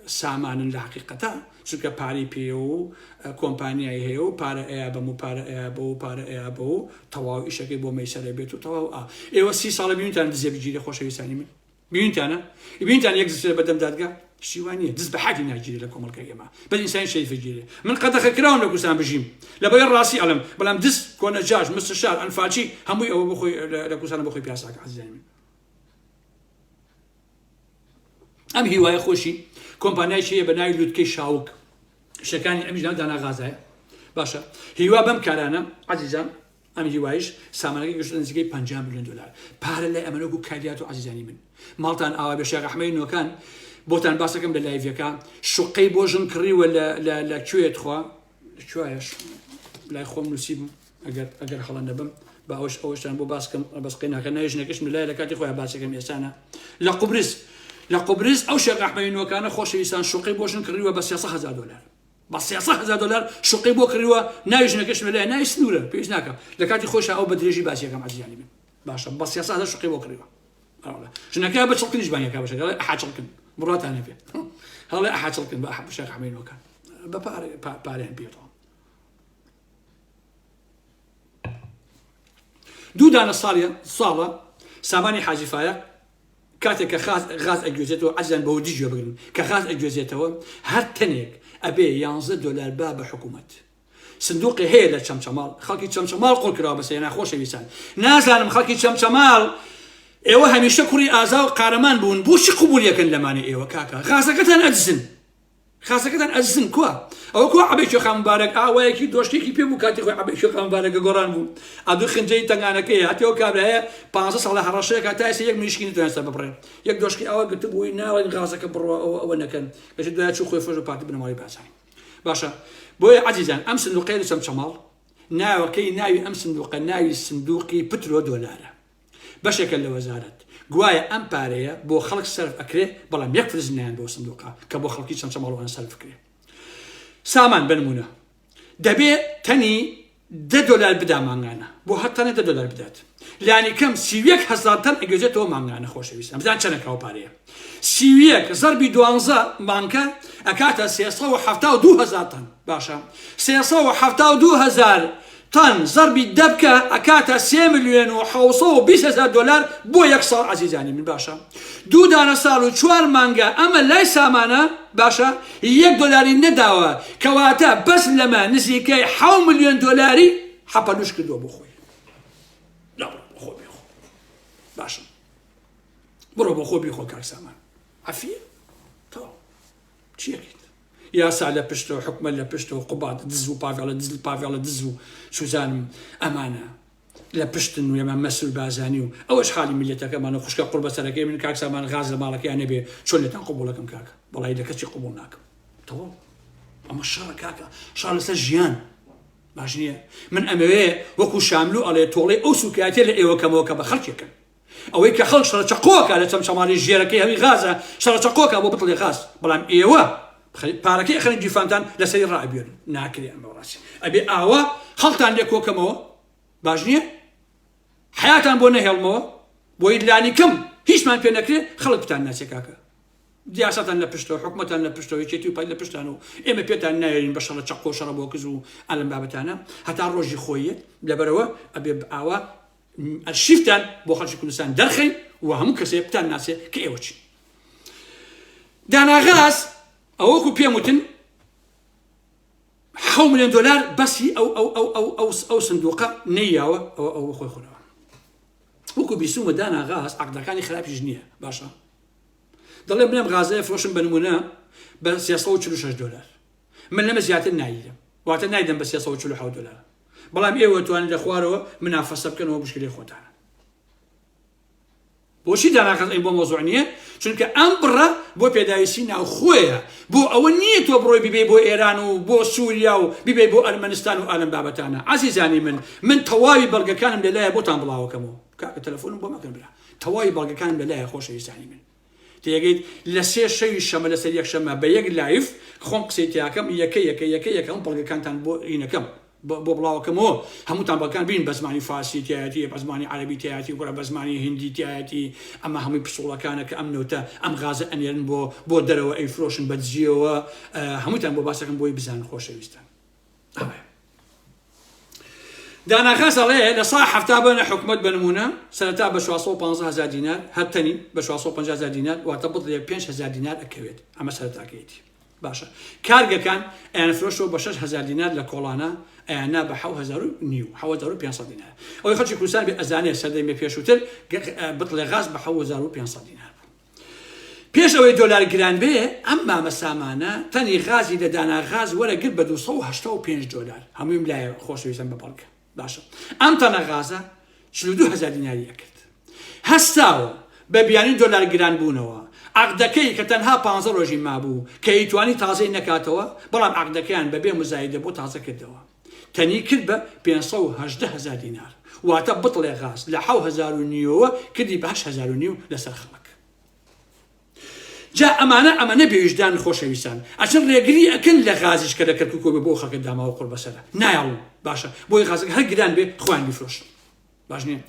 سامانن لە حقیقەتە چونکە پارەی پێ و کۆمپانیای هەیە و پارە ئەیە بەم و پارە ئەیە بە و پارە ئەیە بە و تەواو ئیشەکەی بۆ مەیسەرە بێت و تەواو ئێوە 30 ساڵە بینتان دزێ بگیرێ خۆشەویستانی من بینتانە بینتان یەک دزێ بەدەم دادگا شیوانیە دز بە حەدی ناگیرێ لە کۆمەڵگەی ئێمە بەس ئینسانی شەریفە گیرێ من قەدەخە کراوم لە کوردستان بژیم لەبەر ڕاستی ئەڵم بەڵام دز کۆنەجاژ مستشار ئەنفاچی هەمووی ئەوە بخۆی لە کوردستان بخۆی پیاساکە عەزیزانی من ئەم هیوایە خۆشی کۆمپانیای هەیە بە ناوی لوتکەی شاوک شەکانی ئەمیش دانا غازایە باشە هیوا بەم کارانە عەزیزان ئەم هیوایش سامانەکەی گەشتە نزیکەی 50 ملیۆن دلار پارە لای ئەمەنە و کاریات و عەزیزانی من ماڵتان ئاوا بە شێخ ئەحمەدی نۆکان بۆتان باسەکەم لە لایڤەکە شوقەی بۆ ژن کڕیوە لە کوێت خوا کوێش لای خۆم نووسیبم ئەگەر خەڵە نەبم بە ئەوشتان بۆ باسکەم بەسقی ناکە ناژنەکەشم لای لە کاتی خۆیان باسەکەم ئێستانە لە قوبرس ئەو شێخ ئەحمەدی نۆکانە خۆشەویستان شوقەی بۆ ژن کڕیوە بە 300,000 دلار بە 300,000 دلار شوقی بۆ کڕیوە ناوی ژنەکەش لای ناوی سنوورە پێویست ناکەم لە کاتی خۆشە ئەو بە درێژی باسیەکەم عەزیزانی من باشە بە 300,000 شوقی بۆ کڕیوە ژنەکە بە چڵکنیش بانیەکە بەشە دەڵێ ئەحاچڵکن بڕاتانە پێ هەڵێ ئەحاچڵکن بە شێخ ئەحمەدی نۆکان بە پارەیان پێێتەوە دوو دانە ساڵە سامانی حاجیفایە کاتێک کە غاز ئەگوێزێتەوە عەزیان بەوە دیجوێ بگرن کە غاز ئەگوێزێتەوە هەر تەنێک ئەبێ $11 با بە حکوومەت سندوقی هەیە لە چەمچەماڵ خەڵکی چەمچەماڵ قۆڵ کراوە بەسەر ناخۆشەویستان نازانم خەڵکی چەمچەماڵ ئێوە هەمیشە کوڕی ئازا و قارەمان بوون بۆچی قبولیەکەن لەمانە ئێوە کاکە غازەکەتان ئەدزن خاسەکەتان ئەزن کووە ئەوە کو عەبەی شێخ مبارەک ئاوایەکی دۆشتێکی پێ بوو کاتی خۆی عەبەی شێخ مبارەکە گۆڕان بوو ئەدوو خنجەی تەنگانەکەی هاتیەوە کابراایە 15 ساڵە هەڕەشەیە تاسە یەک مشکینی توانستا ببڕێن یەک دۆشکی ئەوە گرتبووی ناوەی غازەکە بڕەوە ئەوە نەکەن کەش دوای چوو خۆی فۆش و پارتی بنەماڵی باسایی باشە بۆیە عەزیزان ئەم سندوقەی لە چەمچەماڵ ناوەکەی ناوی ئەم سندوقە ناوی سندوقی پترۆ دۆلارە بەشێکە لە وەزارەت گوایە ئەم پارەیە بۆ خەڵک سەرف ئەکرێ بەڵام یەک فرز نیان بۆ سندوقە کە بۆ خەڵکی چەمچەماڵەوە سەرف کرێ سامان بنمونە دەبێ تەنی $10 بدا مانگانە بۆ هەتانە $10 بدات لانی کەم 31,000 تەن ئەگوێزێتەوە مانگانە خۆشەویستان بزان چەندێکەوە پارەیە 31 زەربی 12 مانکە ئەکاتە 372,000 تەن باشە 372,000 تەن زەربی دەبکە ئەکاتە $3,720,000 بۆ یەک ساڵ عەزیزانی من باشە دوو دانە ساڵ و 4 مانگە ئەمە لای سامانە باشە $1 نەداوە کەواتە بەس لەمە نزیکەی $7 ملیۆن حەپەلوش کردووە بۆ خۆی خۆ بێخۆ باشە بڕۆ بۆ خۆ بیخۆ کاک سامان عەفیە تەواو چیەکەیت یاسا لە پشتەوە حکومە لە پشتەوە قوبات دز و پاڤێڵە دز پاڤێڵە دز و سوزانم ئەمانە لە پشتن و ئێمە مەسول بازانی و ئەوەش حالی میلەتەکەمانە خوشکە قوڕ بەسەرەکەی من کاک سامان غاز لە ماڵەکەیان نەبێ چۆن لێتان قبوڵەکەم کاکە وەڵای لە کەچی قبوڵ ناکەم تەواو ئەمە شەڕە کاکە شەڕ لەسەر ژیان باش نییە من ئەمەوێ وەکو شاملو ئەڵێ تۆڵێ ئەو سوکاتێ لە ئێوەکەمەوە کە بە خەڵکێکن ئەوەی کە خەڵک شەڕەچەقۆکە لە چەمچەماڵی ژێرەکەی هەوی غازە شەڕەچەقۆکە بۆ بتڵێ خاست بەڵام ئێوە پارەکەی ئەخەنە جیفانتان لەسەری ڕابێن ناکرێ ئەمە ڕاستی ئەبێ ئاوا خەڵتان لێ کۆکەمەوە باش نییە حیاتان بۆ نەهێڵمەوە بۆی لانی کەم هیچمان پێ نەکرێ خەڵک بتان ناچێ کاکە دیاسەتان لە پشتەوە حکومەتان لە پشتەوە یەکێتی و پای لە پشتانەوە ئێمە پێتان نایێرین بە شەڕە چەقۆ شەڕە بۆ کز و ئەلم بابەتانە هەتا ڕۆژی خۆیت لەبەرەوە ئەبێ ئاوا ئەرشیفتان بۆ خەڵکی کوردستان دەرخەین و هەموو کەسێ بتان ناسێ کە ئێوە چی داناغاز ئەوەکو پێم وتن $7 ملیۆن بەسی ئەو سندوقە نەیاوە ئەوە خۆی خۆرەوە وەکو بیسومە داناغاز عەقدەکانی خراپیش نییە باشە دەڵێ بنێم غازەیە فرۆشم بە نمونە بە $346 من لەمە زیاتر نایدەم واتە نایدەم بە $347 بەڵام ئێوە توانێت لە خوارەوە منافەسە بکەنەوە بشکری خۆتانە بۆچی داناغاز ئەی بۆ مۆزوع نییە چونکە ئەم بڕە بۆ پێداویستی ناوخۆیە بۆ ئەوە نییە تۆ بڕۆی بیبێ بۆ ئێران و بۆ سووریا و بیبێ بۆ ئەرمەنستان و ئالەم بابەتانە عەزیزانی من تەواوی بەڵگەکانم لەلایە بۆتان بڵاوەکەمەوە کاکە تەلەفۆنم بۆ مەکەن برا تەواوی بەڵگەکانم لەلایە خۆشەویستانی من تێگەیت لە 3 شەوی شەمە لەسەر یەک شەمە بە یەک لایف خۆم قسەی تیاکەم یەکەم بەڵگەکانتان بۆ ئینەکەم بۆ بڵاوەکەمەوە هەمووتان بەڵگەکان بین بە زمانی فارسی تایەتی بە زمانی عەرەبی تایەتی گۆرە بە زمانی هیندی تایەتی ئەمە هەمووی پسوڵەکانە کە ئەم نەوتە ئەم غازە ئەنێرن بۆ دەرەوە ئەیفرۆشن بە دزیەوە هەمووتان بۆ باسەکەم بۆی بزان خۆشەویستان داناغاز ئەڵێ لە ساڵ هەفتا بەنە حکومەت بە نمونە سەرەتا بە $750,000 هەتەنی بە $750,000 واتە بڵێ $5,000 ئەکەوێت ئەمە سەرەتاکەیەتی باشە کارگەکان ئەیان فرۆشەوە بە $6,000 لە کۆڵانە ئەیاننا بە $7,500 ئەوەی خەڵکی کوردستان بێ ئەزانێ سەردەمێ پێشووتر بتڵێ غاز بە $7,500 پێش ئەوەی دۆلار گران بێ ئەم مامە سامانە تەنی غازی لە داناغاز وەرەگرت بە $285 هەموویم لایە خۆشەویستم بە بەڵکە باشە ئەم تەنە غازە $42,000 ئەکرد هەستاوە بە بیانی دۆلار گران بوونەوە عەقدەکەی کە تەنها 15 ڕۆژی مابوو کە ئیتوانی تازەی نەکاتەوە بەڵام عەقدەکەیان بەبێ مزایدە بۆ تازە کردەوە تەنی کرد بە $518,000 واتە بتڵێ غاز لە $7,900 کردی بە $8,900 لەسەر خەڵک جا ئەمە نەبێویژدان خۆشەویستان ئەچەند ڕێگری ئەکەن لە غازیش کە لە کەرکووک بۆ خەڵکە داماوە قوڕ بەسەرە نایڵ باشە بۆی غازەکە هەر گران بێ خۆیان بیفرۆشن باش نییە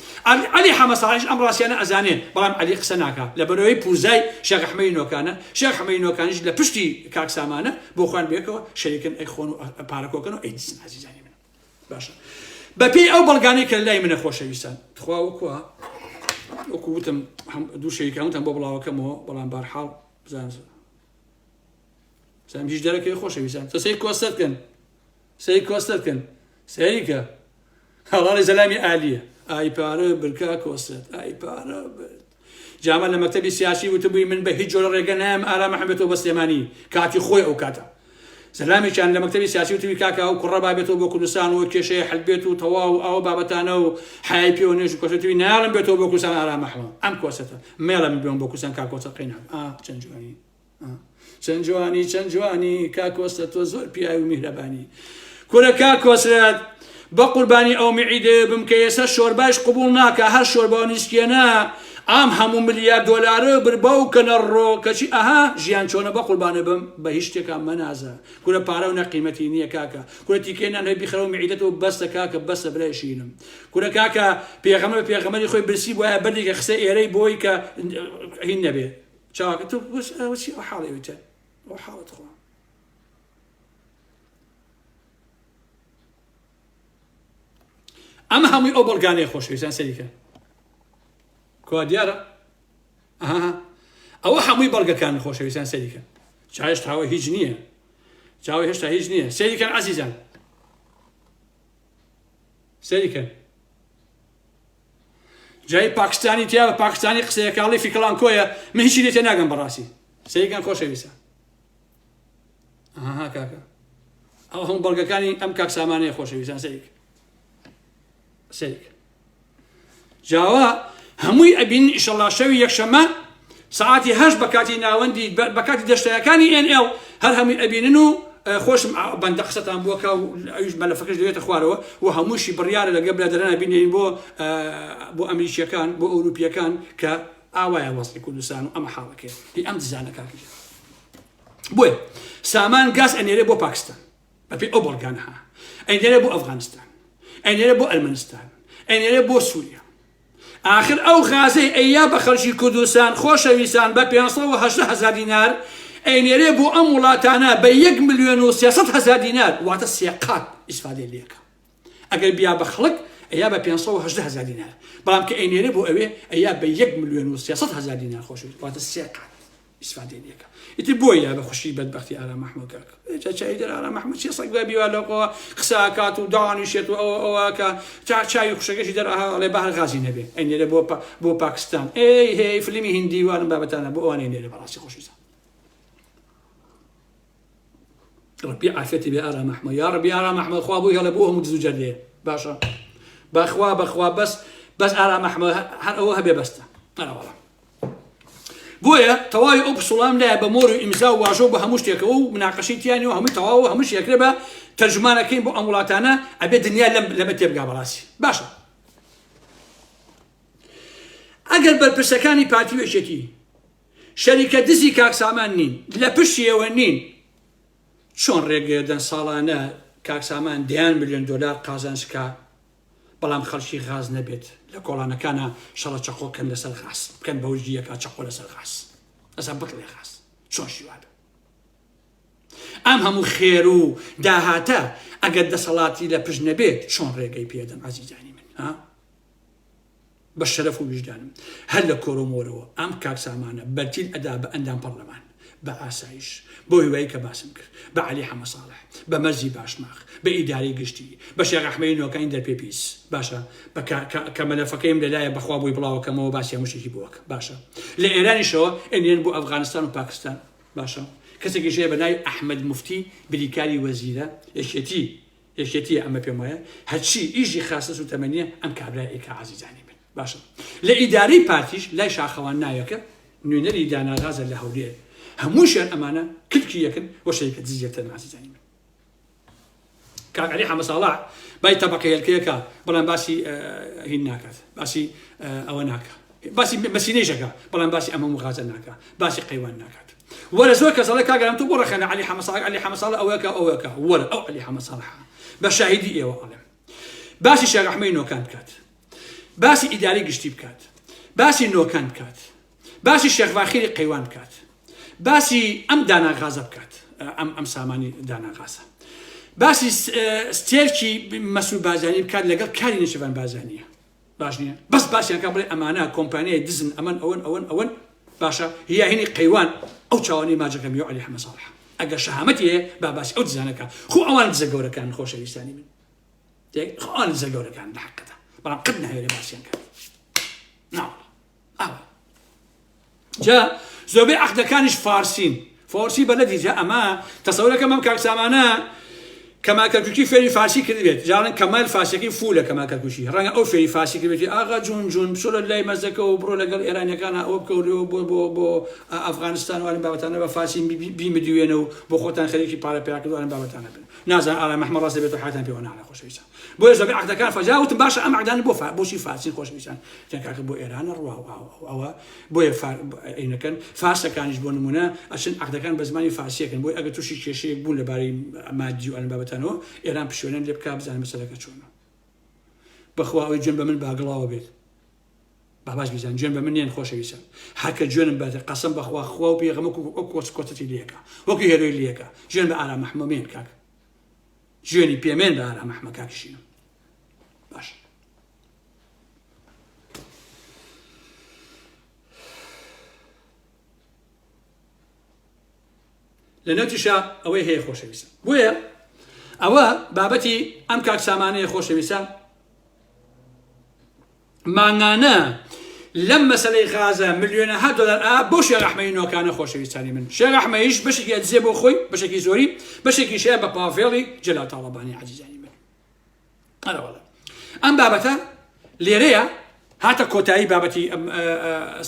عەلی حەمەساڵیش ئەم ڕاستیانە ئەزانێ بەڵام عەلی قسە ناکا لەبەرەوەی پوزای شێخ ئەحمەدی نۆکانە شێخ ئەحمەدی نۆکانیش لە پشتی کاک سامانە بۆ خۆیان بێکەوە شەریکن ئەی خۆن و پارەکۆکەن و ئەیدیسن عەزیزانی من باشە بەپێی ئەو بەڵگانەی کە لای منە خۆشەویستان خوا وەکووە وەکو وتم دوو شەیەکی هەمووتان بۆ بڵاوەکەمەوە بەڵام بەرحاڵ بزانم هیچ دەرەکەی خۆشەویستان سەی کۆستەرکەن سەی کۆستەرکەن سەیکە هەڵاڵی زەلامی ئالیە ئای پارە برکا کۆستەر ئای پارە جامە لە مەکتەبی سیاسی وتبووی من بە هیچ جۆرە ڕێگە نام ئارام محەممەدەوە بە سلێمانی کاتی خۆی ئەو کاتە زەلامێکیان لە مەکتەبی سیاسی وتوی کاکە ئەو کوڕە بابێتەوە بۆ کوردستان و کێشەیە حەلبێت و تەواو و ئەو بابەتانە و حای پێ و نوێژ و کۆسەتەوی ناڵم بێتەوە بۆ کوردستان ئارام محەممەد ئەم کۆسەتە مێڵە من بێم بۆ کوردستان کا کۆسە قینام چەند جوانی چەند جوانی چەند جوانی کا کۆستە تۆ زۆر پیاوی و میهرەبانی کورە کا کۆسرات بە قوربانی ئەو میعیدێ بم کە ئێستا شۆرباش قبوڵ ناکە هەر شۆربا نیسکێنە ئام هەموو ملیار دۆلارە بربە و کەنەڕۆ کەچی ئەها ژیان چۆنە بە قوربانە بم بە هیچ شتێکان مەنازە کورە پارە و نەقیمەتی نییە کاکە کورە تیکێنان هەی بیخەرەوە میعیدەتەوە بەستە کاکە بەستە برای شینم کورە کاکە پێغەمبەر پێغەمبەری خۆی برسی بۆیە بەردێکە خسە ئێرەی بۆی کە هین نەبێ چاکە تۆ وەچی ئەو حاڵی وتە ئەو حاڵت خۆ ئەمە هەمووی ئەو بەڵگانەی خۆشەویستان سەریکە کوا دیارە ئەوە هەمووی بەڵگەکان خۆشەویستان سەریکە چاوێش تاوە هیچ نییە چاوە هێشتا هیچ نییە سەریکەن عەزیزان سەریکەن جای پاکستانی تیا بە پاکستانی قسەیەکاڵی فیکڵان کۆیە من هیچی لێتێ ناگەم بەڕاستی سەریکەن خۆشەویستان کاکە ئەو هەموو بەڵگەکانی ئەم کاک سامانەیە خۆشەویستان سەریکە سەریکە جاوا هەمووی ئەبین ئیشەڵڵا شەوی یەکشەمە سەعاتی 8 بە کاتی ناوەندی بە کاتی دەشتەکانی NL هەر هەمووی ئەبینن و خۆشم بەندە قسەتان بووەکە و ئەویش مەلەفەکەش دەوێتە خوارەوە و هەمووشی بڕیارە لەگە بلا دەرەنە بینێن بۆ ئەمریکیەکان بۆ ئەوروپیەکان کە ئاوایە وەستی کوردستان و ئەمە حاڵەکەی هی ئەم دزانە کاکە بۆیە سامان گاز ئەنێرێ بۆ پاکستان بەپێی ئەو بەڵگانەها ئەنێرێ بۆ ئەفغانستان ئەنێرێ بۆ ئەلمەنستان ئەنێرێ بۆ سووریا آخر ئەو غازەی ئەیا بە خەڵکی کوردستان خۆشەویستان بە 580,000 دینار ئەینێرێ بۆ ئەم وڵاتانە بە 1,300,000 دینار واتە سێقات ئیسفادەی لێکە ئەگەر بیا بە خەڵک ئەیا بە 580,000 دینار بەڵام کە ئەینێرێ بۆ ئەوێ ئەیا بە 1,300,000 دینار خۆشەویست واتە سێقات ئیسفادەی لێکە ئیتر بۆیە بە خوشی بەدبەختی ئارام محەممەد کاکە چای دەر ئارام محەممەد چی سەگ بیوالەوە قساکات و داوانیشێت و ئەوەکە چای خوشەکەشی دەرەها لێ بەهر غازی نەبێ ئەینێرێ بۆ پاکستان هی فلیمی هیندیوانم بابەتانە بۆ ئەوانەی نێرێ بەڕاستی خۆشیزان ربي عافيتي بآرام أحمد يا ربي آرام أحمد خوا أبوي هلا أبوهم متزوجة ليه باشا بخوا بس آرام أحمد هو هبي بسته أنا والله بويا تواي أبصلام لا بمور إمزاء واجوب همش يكو مناقشين تاني وهم تواو همش يكربه ترجمانا كين بو أمولاتنا عبد الدنيا لم تبقى براسي باشا أقل بالبرسكاني باتي وشتي شركة دزي كاك سامان نين لبشي ونين شون رێگەدەن ساڵانە کاک سامان 10 ملیۆن دلار قازانسکە بەڵام خەڵکی غاز نەبێت لە کۆڵانەکانە شەڵە چەقۆکەن لەسەر غاز بکەن بەوجیەکە چەقۆ لەسەر غاز ئەسا بڵێ غاز چۆن شیوادە ئەم هەموو خێر و داهاتە ئەگەر دەسەڵاتی لە پشت نەبێت چۆن ڕێگەی پێدەم عەزیزانی من بە شەرەف و وجدانم هەر لە کۆرۆمۆرەوە ئەم کاک سامانە بەرتیل ئەدا بە ئەندام پەرلەمان بە ئاسایش بۆ هیوایی کە باسم کرد بە عەلی حەمە ساڵح بە مەرزی باشماخ بە ئیداری گشتی بە شێخ ئەحمەدی نۆکانی دەرپێ پیس باشە کە مەلەفەکەیم لەلایە بەخوا بووی بڵاوەکەمەوە باسی هەمووشێکی بووەکە باشە لە ئێرانیشەوە ئێنێن بۆ ئەفغانستان و پاکستان باشە کەسێکی ژێ بە ناوی ئەحمەد موفتی بریکاری وەزیرە یەکێتی ئەمە پێم وایە هەرچی ئیژی خاسەس و تەمەنیە ئەم کابرایەکە عەزیزانی من باشە لە ئیداری پارتیش لای شاخەوان نایەکە نوێنەری داناغازە لە هەولێر هەمووشیان ئەمانە کلکی یەکن بۆ شەریکە دزیەتەن عەزیزانی من کاک عەلی حەمە ساڵح بای تەبەقە هێلکەیەکە بەڵام باسی هین ناکات باسی ئەوە ناکە باسی مەسینەیشەکە بەڵام باسی ئەمە مغازە ناکە باسی قەیوان ناکات وەرە زۆر کەسەڵە کاگەرم تو بۆ ڕەخەنە عەلی حەمە ساڵح ئەوەکە وەرە ئەو عەلی حەمە ساڵح بە شاهیدی ئێوە ئەڵێم باسی شێخ ئەحمەدی نۆکان بکات باسی ئیداری گشتی بکات باسی نۆکان بکات باسی شێخ ڤاخیری قەیوان بکات باسی ئەم داناغازە بکات ئەم سامانی داناغازە باسی ستێرکی مەسعود بارزانی بکات لەگەڵ کاری نێچەڤان بارزانیە باش نییە بەس باسییان کە بڵێ ئەمانە کۆمپانیای دزن ئەمن ئەوەن باشە هیاهینی قەیوان ئەو چاوانی ماجەکەم و عەلی حەمە ساڵح ئەگەر شەهامەتی هەیە با باسی ئەو دزانەکە خۆ ئەوان دزە گەورەکان خۆشەویستانی من خۆ ئەوان دزە گەورەکان لە حەقەتە بەڵام قەت ناوێت باسییان کرد ئەوە جا زۆربەی عەقدەکانیش فارسین فارسی بەلەدی جا ئەمە تەسەورەکە مەم کاک سامانە کەمال کەرکووکی فێری فارسی کردبێت جاڵن کەمال فارسیەکەی فولە کەمال کەرکووکی ڕەنگە ئەو فێری فارسی کردبێتی ئاغا جون بچۆ لە لای مەزەکە و بڕۆ لەگەڵ ئێرانیەکانە ئەوە بکەوتەوە بۆ ئەفغانستان و ئەم بابەتانە بە فارسی بیمدوێنە و بۆ خۆتان خەریکی پارە پیا کردو ئەم بابەتانە بن نازانم ئاڵای مەحمەد ڕاست دەبێت و حاتان پێوە ناڵە خۆشەویستان بۆیە زۆربەی عەقدەکان فەجاوتم باشە ئەم عەقدانە بۆچی فارسین خۆشەویستان کاکە بۆ ئێرانە ڕوا ئەوە بۆیە عینەکەن فارسەکانیش بۆ نمونە ئەچن عەقدەکان بە زمانی فارسیەکەن بۆی ئەگەر تووشی کێشەیەک بوون لەبارەی مادی و ئەم بابەتانەوە ئێران پشوێنە لێ بکات بزانێت مەسەلەکە چۆنە بەخوا ئەوەی گوێن بە من باگڵاوە بێت باباش بیزان گوێن بە من نیان خۆشەویستان هەرکە گوێنم بێتە قەسەم بەخوا خوا و پێغەمبەر ئەو کۆچەتی لێکە وەکو هێروی لێکە گوێن بە ئارام محمەمێن کاک گوێنی پێمێن بە ئارام محمە کاکشینم باش لە نەوتیشە ئەوەی هەیە خۆشەویستان بۆیە ئەوە بابەتی ئەم کاک سامانەیە خۆشەویستان مانگانە لەم مەسەلەی غازە ملیۆنەها دۆلار بۆ شێخ ئەحمەدی نۆکانە خۆشەویستانی من شێخ ئەحمەدیش بەشێکی ئەدزێ بۆ خۆی بەشێکی زۆری بەشێکی شەیە بە پاڤێڵی جەلال تاڵەبانی عەزیزانی من ئەرەوەڵە ئەم بابەتە لێرەیە هاتە کۆتایی بابەتی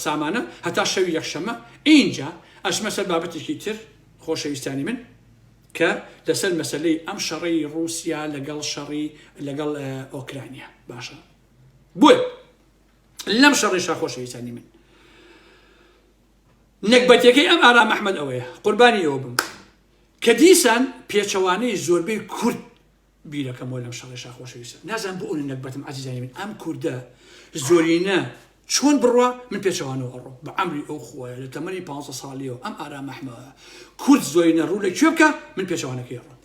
سامانە هەتا شەوی یەکشەمە ئینجا ئەچمە سەر بابەتێکی تر خۆشەویستانی من کە لەسەر مەسەلەی ئەم شەڕی رووسیا لەگەڵ ئۆکرانیا باشە بۆیە لەم شەڕیشا خۆشەویستانی من نەکبەتەکەی ئەم ئارام محمەد ئەوەیە قوربانی ئەوە بم کە دیسان پێچەوانەی زۆربەی کورد بیرەکەم بۆ لەم شەڕیشا خۆشەویستان نازان بۆ ئەوە نەکبەتم عەزیزانی من ئەم کوردە زۆرینە چۆن بڕوە من پێچەوانەوە ئەڕۆ بە ئەمری ئەو خۆیە لە تەمەنی 500 ساڵیەوە ئەم ئارام محمەدە کورد زۆرینە ڕوو لە کوێ بکە من پێچەوانەکەی ڕۆ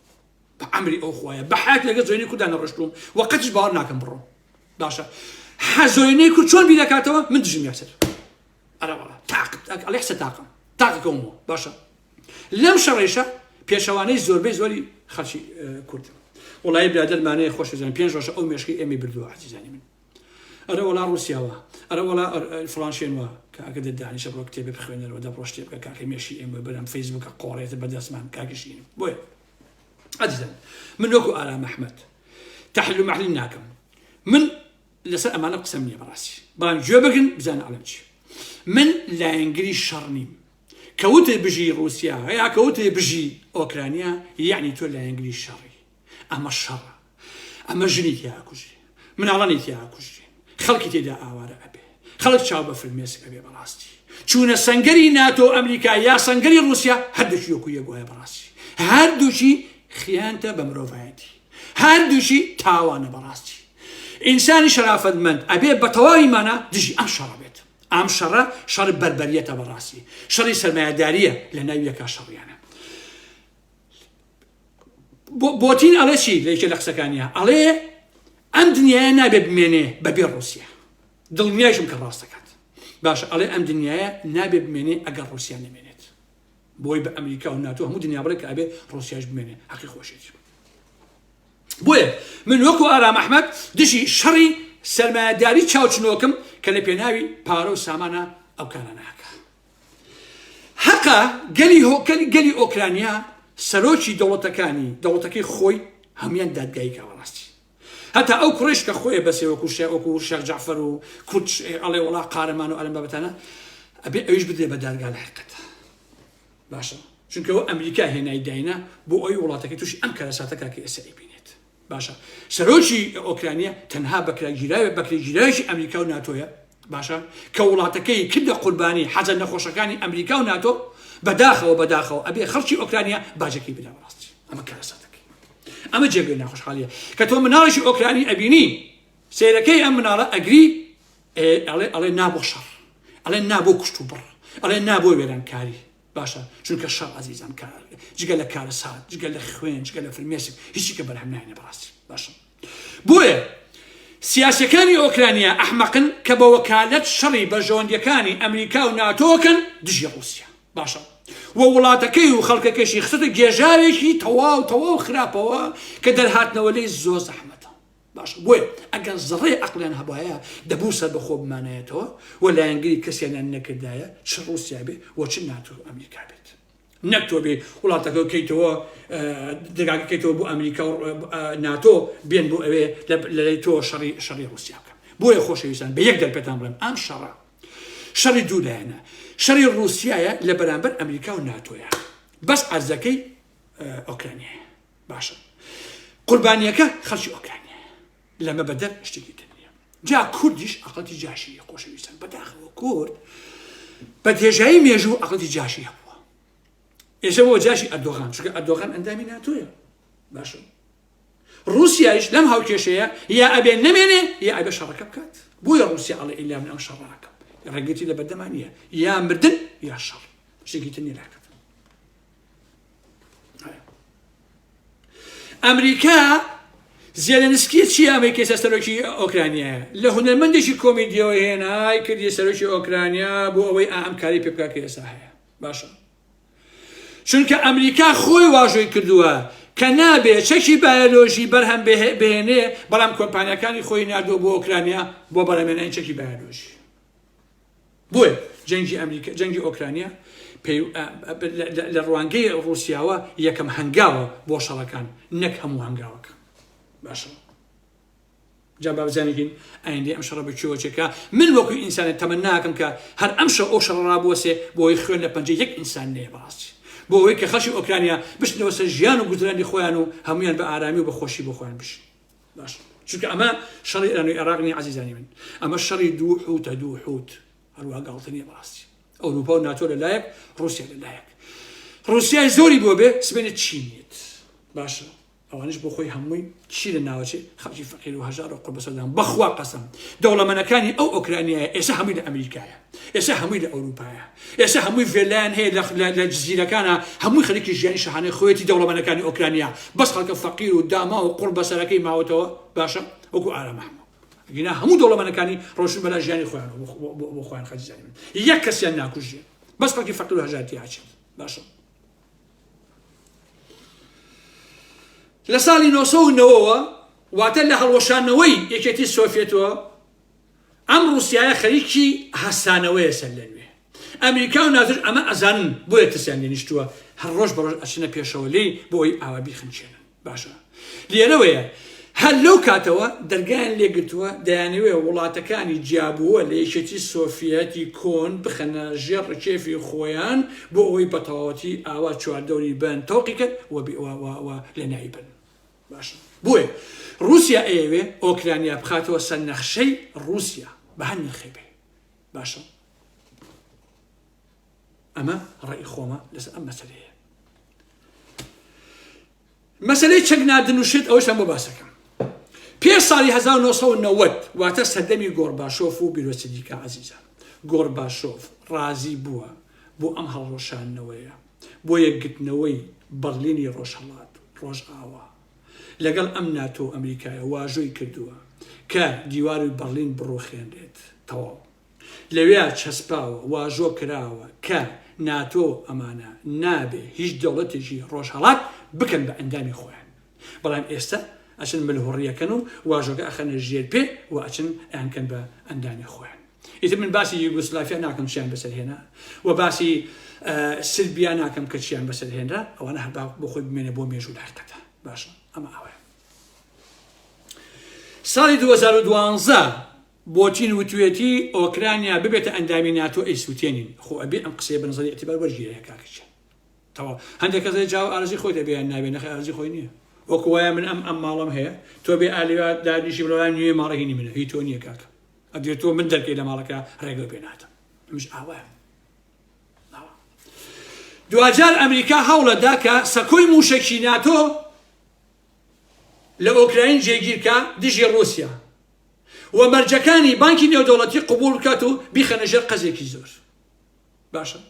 بە ئەمری ئەو خۆیە بە حیات لەگەڵ زۆرینەی کوردانە ڕۆشتوم وەقەتیش باوەڕ ناکەم بڕۆ باشە زۆرینەی کورد چۆن بیرەکاتەوە من دژم یەکسەر ئەرەوەڵە ئەڵێ حسە تاقەکەومەوە باشە لەم شەڕێشە پێشەوانەی زۆربەی زۆری خەڵکی کورد وڵای برادەرمانەیە خۆشەویستان 5 ڕۆژە ئەو مێشکی ئێمەی بردووە عەزیزانی من ئەرە وڵا رووسیاوە ئەرە وڵا فڵانشێنوە کە ئەگە دەدانیشە بڕۆ کتێبێ بخوێنەرەوە دەبڕۆ شتێ بکە کاکە مێشی ئێمە بەرەم فەیسبووکە قۆڕێتە بەدەستمان کاکیشینم بۆیە عەزیزان من وەکو ئارام محمەد تەحلیل و مەحلیل ناکەم من لەسەر ئەمانە قسەم نییە بەڕاستی بەڵام گوێ بگرن بزانە ئەڵێم چی من لایەنگری شەڕ نیم کەوتێ بژی رووسیا یا کەوتێ بژی ئۆکرانیا یعنی تۆ لایەنگری شەڕی ئەمە شەڕە ئەمە ژنی تیا کوژی مناڵانی تیا کوژی خەڵکی تێدا ئاوارە ئەبێ خەڵک چاو بە فرمێسک ئەبێ بەڕاستی چوونە سەنگەری ناتۆ ئەمریکا یا سەنگەری رووسیا هەردووشی وەکو یەکوایە بەڕاستی هەردووشی خیانتە بە مرۆڤایەتی هەردووشی تاوانە بەڕاستی ئینسانی شەرافەتمەند ئەبێ بە تەواویمانە دژی ئەم شەڕە بێت ئەم شەڕە شەڕی بەربەریەتە بەڕاستی شەڕی سەرمایەداریە لە ناوی یەکا شەڕیانە بۆتین ئەڵێ چی لەیکە لە قسەکانیە ئەڵێ ئەم دنیاە نابێ بمێنێ بەبێ رووسیا دڵنیایشم کە ڕاستەکات باشە ئەڵێ ئەم دنیاە نابێ بمێنێ ئەگەر رووسیا نەمێنێت بۆی بە ئەمریکا و ناتۆ هەموو دنیا بڵێ کە ئەبێ رووسیاش بمێنێ حەقی خۆشێتی بۆیە من وەکو ئارام محمەد دژی شەڕی سەرمایەداری چاوچنۆکم کە لە پێناوی پارە و سامانە ئەو کارە ناکە حەقا گەلی ئۆکرانیا سەرۆکی دەوڵەتەکەی خۆی هەمویان دادگایی کاوە ڕاستی هەتا ئەو کوڕیش کە خۆی بەسێ وەکو شێخ جەعفەر و کورد ئەڵێ وڵا قارەمان و ئەلەم بابەتانە ئەبێ ئەویش بدرێ بە دادگا لە حقیقەتە باشە چونکە ئەو ئەمریکا هێنای داینە بۆ ئەوی وڵاتەکەی تووشی ئەم کارەساتەکە کە ئێستا ئەیبینێت باشە سەرۆکی ئۆکرانیا تەنها بەکرێگیرایەکی ئەمریکا و ناتۆیە باشە کە وڵاتەکەی کردە قوربانی حەزە نەخۆشەکانی ئەمریکا و ناتۆ بەداخەوە ئەبێ خەڵکی ئۆکرانیا باجەکەی بدا بەڕاستی ئەمە کارەساتەکەی ئەمە جێگەی ناخۆشحاڵیە کە تۆ مناڵێکی ئۆکرانی ئەبینی سیرەکەی ئەم مناڵە ئەگری ئەڵێ نابۆ شەڕ ئەڵێ نابۆ کوشت و بڕ ئەڵێ نابۆ وێرانکاری باشە چونکە شەڕ عەزیزان جگە لە کارە سات جگە لە خوێن جگە لە فرمێسک هیچی کە بەرهەم ناهێنێ بەڕاستی باشە بۆیە سیاسەکانی ئۆکرانیا ئەحمەقن کە بە وەکالەت شەڕی بەرژەوەندیەکانی ئەمریکا و ناتۆکەن دژی ڕووسیا باشە و وڵاتەکەی و خەڵکەکەشی خستە گێژاوێکی تەواو خراپەوە کە دەرهاتنەوە لێی زۆر زەحمەتە باشە بۆیە ئەگەر زڕێ عەقلیان هەبایە دەبوو سەر بەخۆ بمانایەتەوە و لایەنگری کەسیان نەکردایە چ ڕووسیا بێ و چ ناتۆ و ئەمریکا بێت نەک تۆ بێ وڵاتەکە کەیتەوە دەگاکەیتەوە بۆ ئەمریکا و ناتۆ بێن بۆ ئەوێ لەلای تۆ شەڕی ڕووسیا بکەن بۆیە خۆشەویستان بە یەک دەرپێتان بڵێم ئەم شەڕە شەڕی دوولایەنە شەڕی ڕووسیایە لە بەرامبەر ئەمریکا و ناتۆیە بەس عەرزەکەی ئۆکرانیایە باشە قوربانیەکە خەڵکی ئۆکرانیایە لەمە بەدەر شتێکی تر نییە جا کوردیش عەقڵەتی جاشی خۆشەویستان بەداخەوە کورد بە تێژایی مێژوو عەقڵەتی جاشی هەبووە ئێستا بۆ جاشی ئەردۆغان چونکە ئەردۆغان ئەندامی ناتۆیە باشە ڕووسیایش لەم هاوکێشەیە یا ئەبێ نەمێنێ یا ئەبێ شەڕەکە بکات بۆیە ڕووسیا ئەڵێ ئیلا من ئەم شەڕەکەم ڕێگەتی لە بەردەمانیە یا مردن یا شەڕ شتێکی تر نیە لاکات ئەمریکا زێلەنسکی چی ئەمریکای سەرۆکی ئۆکرانیایە لە هونەرمەندێکی کۆمیدیەوە هێنای کردی سەرۆکی ئۆکرانیا بۆ ئەوەی ئەمکاری پێ بکات کە ئێستا هەیە باشە چونکە ئەمریکا خۆی واژۆی کردووە کە نابێ چەکی بایۆلۆژی بەرهەم بهێنێ بەڵام کۆمپانیەکانی خۆی نردووە بۆ ئۆکرانیا بۆ بەرهەمهێنانی چەکی بایۆلۆژی بۆیە جەنگی ئۆکرانیا لە ڕوانگەی ڕووسیاوە یەکەم هەنگاوە بۆ شەڕەکان نەک هەموو هەنگاوەکە باشە جا با بزانێکین ئایندێ ئەم شەڕە بچۆچێکە من وەکو ئینسانێت تەمەن ناکەم کە هەر ئەم شە ئەو شەڕە ڕابوەسێ بۆی خوێن لە پەنجەی یەک ئینسان نەیە بەڕاستی بۆ ئەوەی کە خەڵکی ئۆکرانیا بشنەوە سەر ژیان و گوزەرانی خۆیان و هەمویان بە ئارامی و بە خۆشی بۆ خۆیان بشن باشە چونکە ئەمە شەڕی ئێران و عێراق نیە عەزیزانی من ئەمە شەڕی دوو حوت هەروە گاڵتە نیە بەڕاستی ئەوروپا و ناتۆ لەلایەک ڕووسیا لەلایەک ڕووسیای زۆری بۆ بێ سبێنێت چینیت باشە ئەوانش بۆ خۆی هەمووی چی لە ناوچێ خەڵکی فەقیر و هەژار و قوربەسەردان بەخوا قەسەم دەوڵەمەندەکانی ئەو ئۆکرانیایە ئێستا هەمووی لە ئەمریکایە ئێستا هەمووی لە ئەوروپایە ئێستا هەمووی ڤێلایان هەیە لە جزیرەکانە هەمووی خەریکی ژیانی شەهانەی خۆیەتی دەوڵەمەندەکانی ئۆکرانیا بەس خەڵکە فەقیر و داما و قوربەسەرەکەی ماوەتەوە باشە وەکو ئارام محموود گینا هەموو دەوڵەمەندەکانی ڕۆشن بەلا ژیانی خۆیان بۆ خۆیان خەجیزانی من یەک کەسیان ناکوژێ بەس خەڵکی فەقیر و هەژارەتی هاچێت باشە لە ساڵی 1990ەوە واتە لە هەڵوەشانەوەی یەکێتی سۆڤێتەوە ئەم ڕووسیایە خەریکی هەستانەوەیە سەر لە نوێ ئەمریکا و ناتۆش ئەمە ئەزانن بۆیە ترسیان لێنیشتووە هەر ڕۆژ بەڕۆژ ئەچنە پێشەوە لێی بۆی ئاوا بیخنچێنن باشە لێرەوەیە هەر لەو کاتەوە دەرگایان لێگرتووە دەیانەوێ وڵاتەکانی جیابووە لە یەکێتی سۆڤێتی کۆن بخەنە ژێر ڕکێفی خۆیان بۆ ئەوەی بە تەواوەتی ئاوا چواردەوری بن تەوقی کرد و لە ناوی بن باشە بۆیە رووسیا ئەیەوێ ئۆکرانیا بخاتەوە سەر نەخشەی رووسیا بە هەر نرخێ بێ باشە ئەمە ڕێی خۆمە لەسەر ئەم مەسەلەیە مەسەلەی چەک نادن و شت ئەوەشان بۆ باسەکەم پێش ساڵی 1990 واتە سەردەمی گۆرباشۆف و بیرۆچەدیکا عەزیزان گۆرباشۆف ڕازی بووە بۆ ئەم هەڵوەشانەوەیە بۆ یەکگرتنەوەی بەرلینی ڕۆژهەڵات ڕۆژئاوا لەگەڵ ئەم ناتۆ ئەمریکایە واژۆی کردووە کە دیواری بەرلین بڕۆخێنرێت تەواو لەوێ چەسپاوە واژۆ کراوە کە ناتۆ ئەمانە نابێ هیچ دەوڵەتێکی ڕۆژهەڵات بکەن بە ئەندامی خۆیان بەڵام ئێستا ئەچن ملهوڕیەکەن و واژۆکە ئەخەنە ژێر پێ و ئەچن ئەیانکەن بە ئەندامی خۆیان ئیتر من باسی یوگۆسلاڤیا ناکەم چیان بەسەرهێنا و باسی سربیا ناکەم کە چیان بەسەرهێنرا ئەوانە هەر بۆ خۆی بمێنێ بۆ مێژوو لاقەتە باشە ئەمە ئەوەیە ساڵی 2012 بۆچین وتوێتی ئۆکرانیا ببێتە ئەندامی ناتۆ ئەی سووتێنین خۆ ئەبێ ئەم قسەیە بە نظری ئەتیبار وەرگیرە کاکەچە تەواو هەندێک کەسێک جاو ئارزی خۆی دەبێیان نابێ نەخێ ئارزی خۆی نییە وەکو وایە من ئەم ماڵم هەیە تۆ بێ ئالیوا دانیشی بڵەوان نوێ ماڵەهینی منە هی تۆ نییە کاکە ئەدێت تۆ من دەرکەی لە ماڵەکە ڕێگە پێ ناتم ئەمش ئاوایە دوجار ئەمریکا هەوڵەدا کە سەکۆی موشەکی ناتۆ لە ئۆکراین جێگیرکە دژی ڕووسیا و مەرجەکانی بانکی نێودەوڵەتی قبول بکات و بیخەنە ژێر قەزێکی زۆر باشە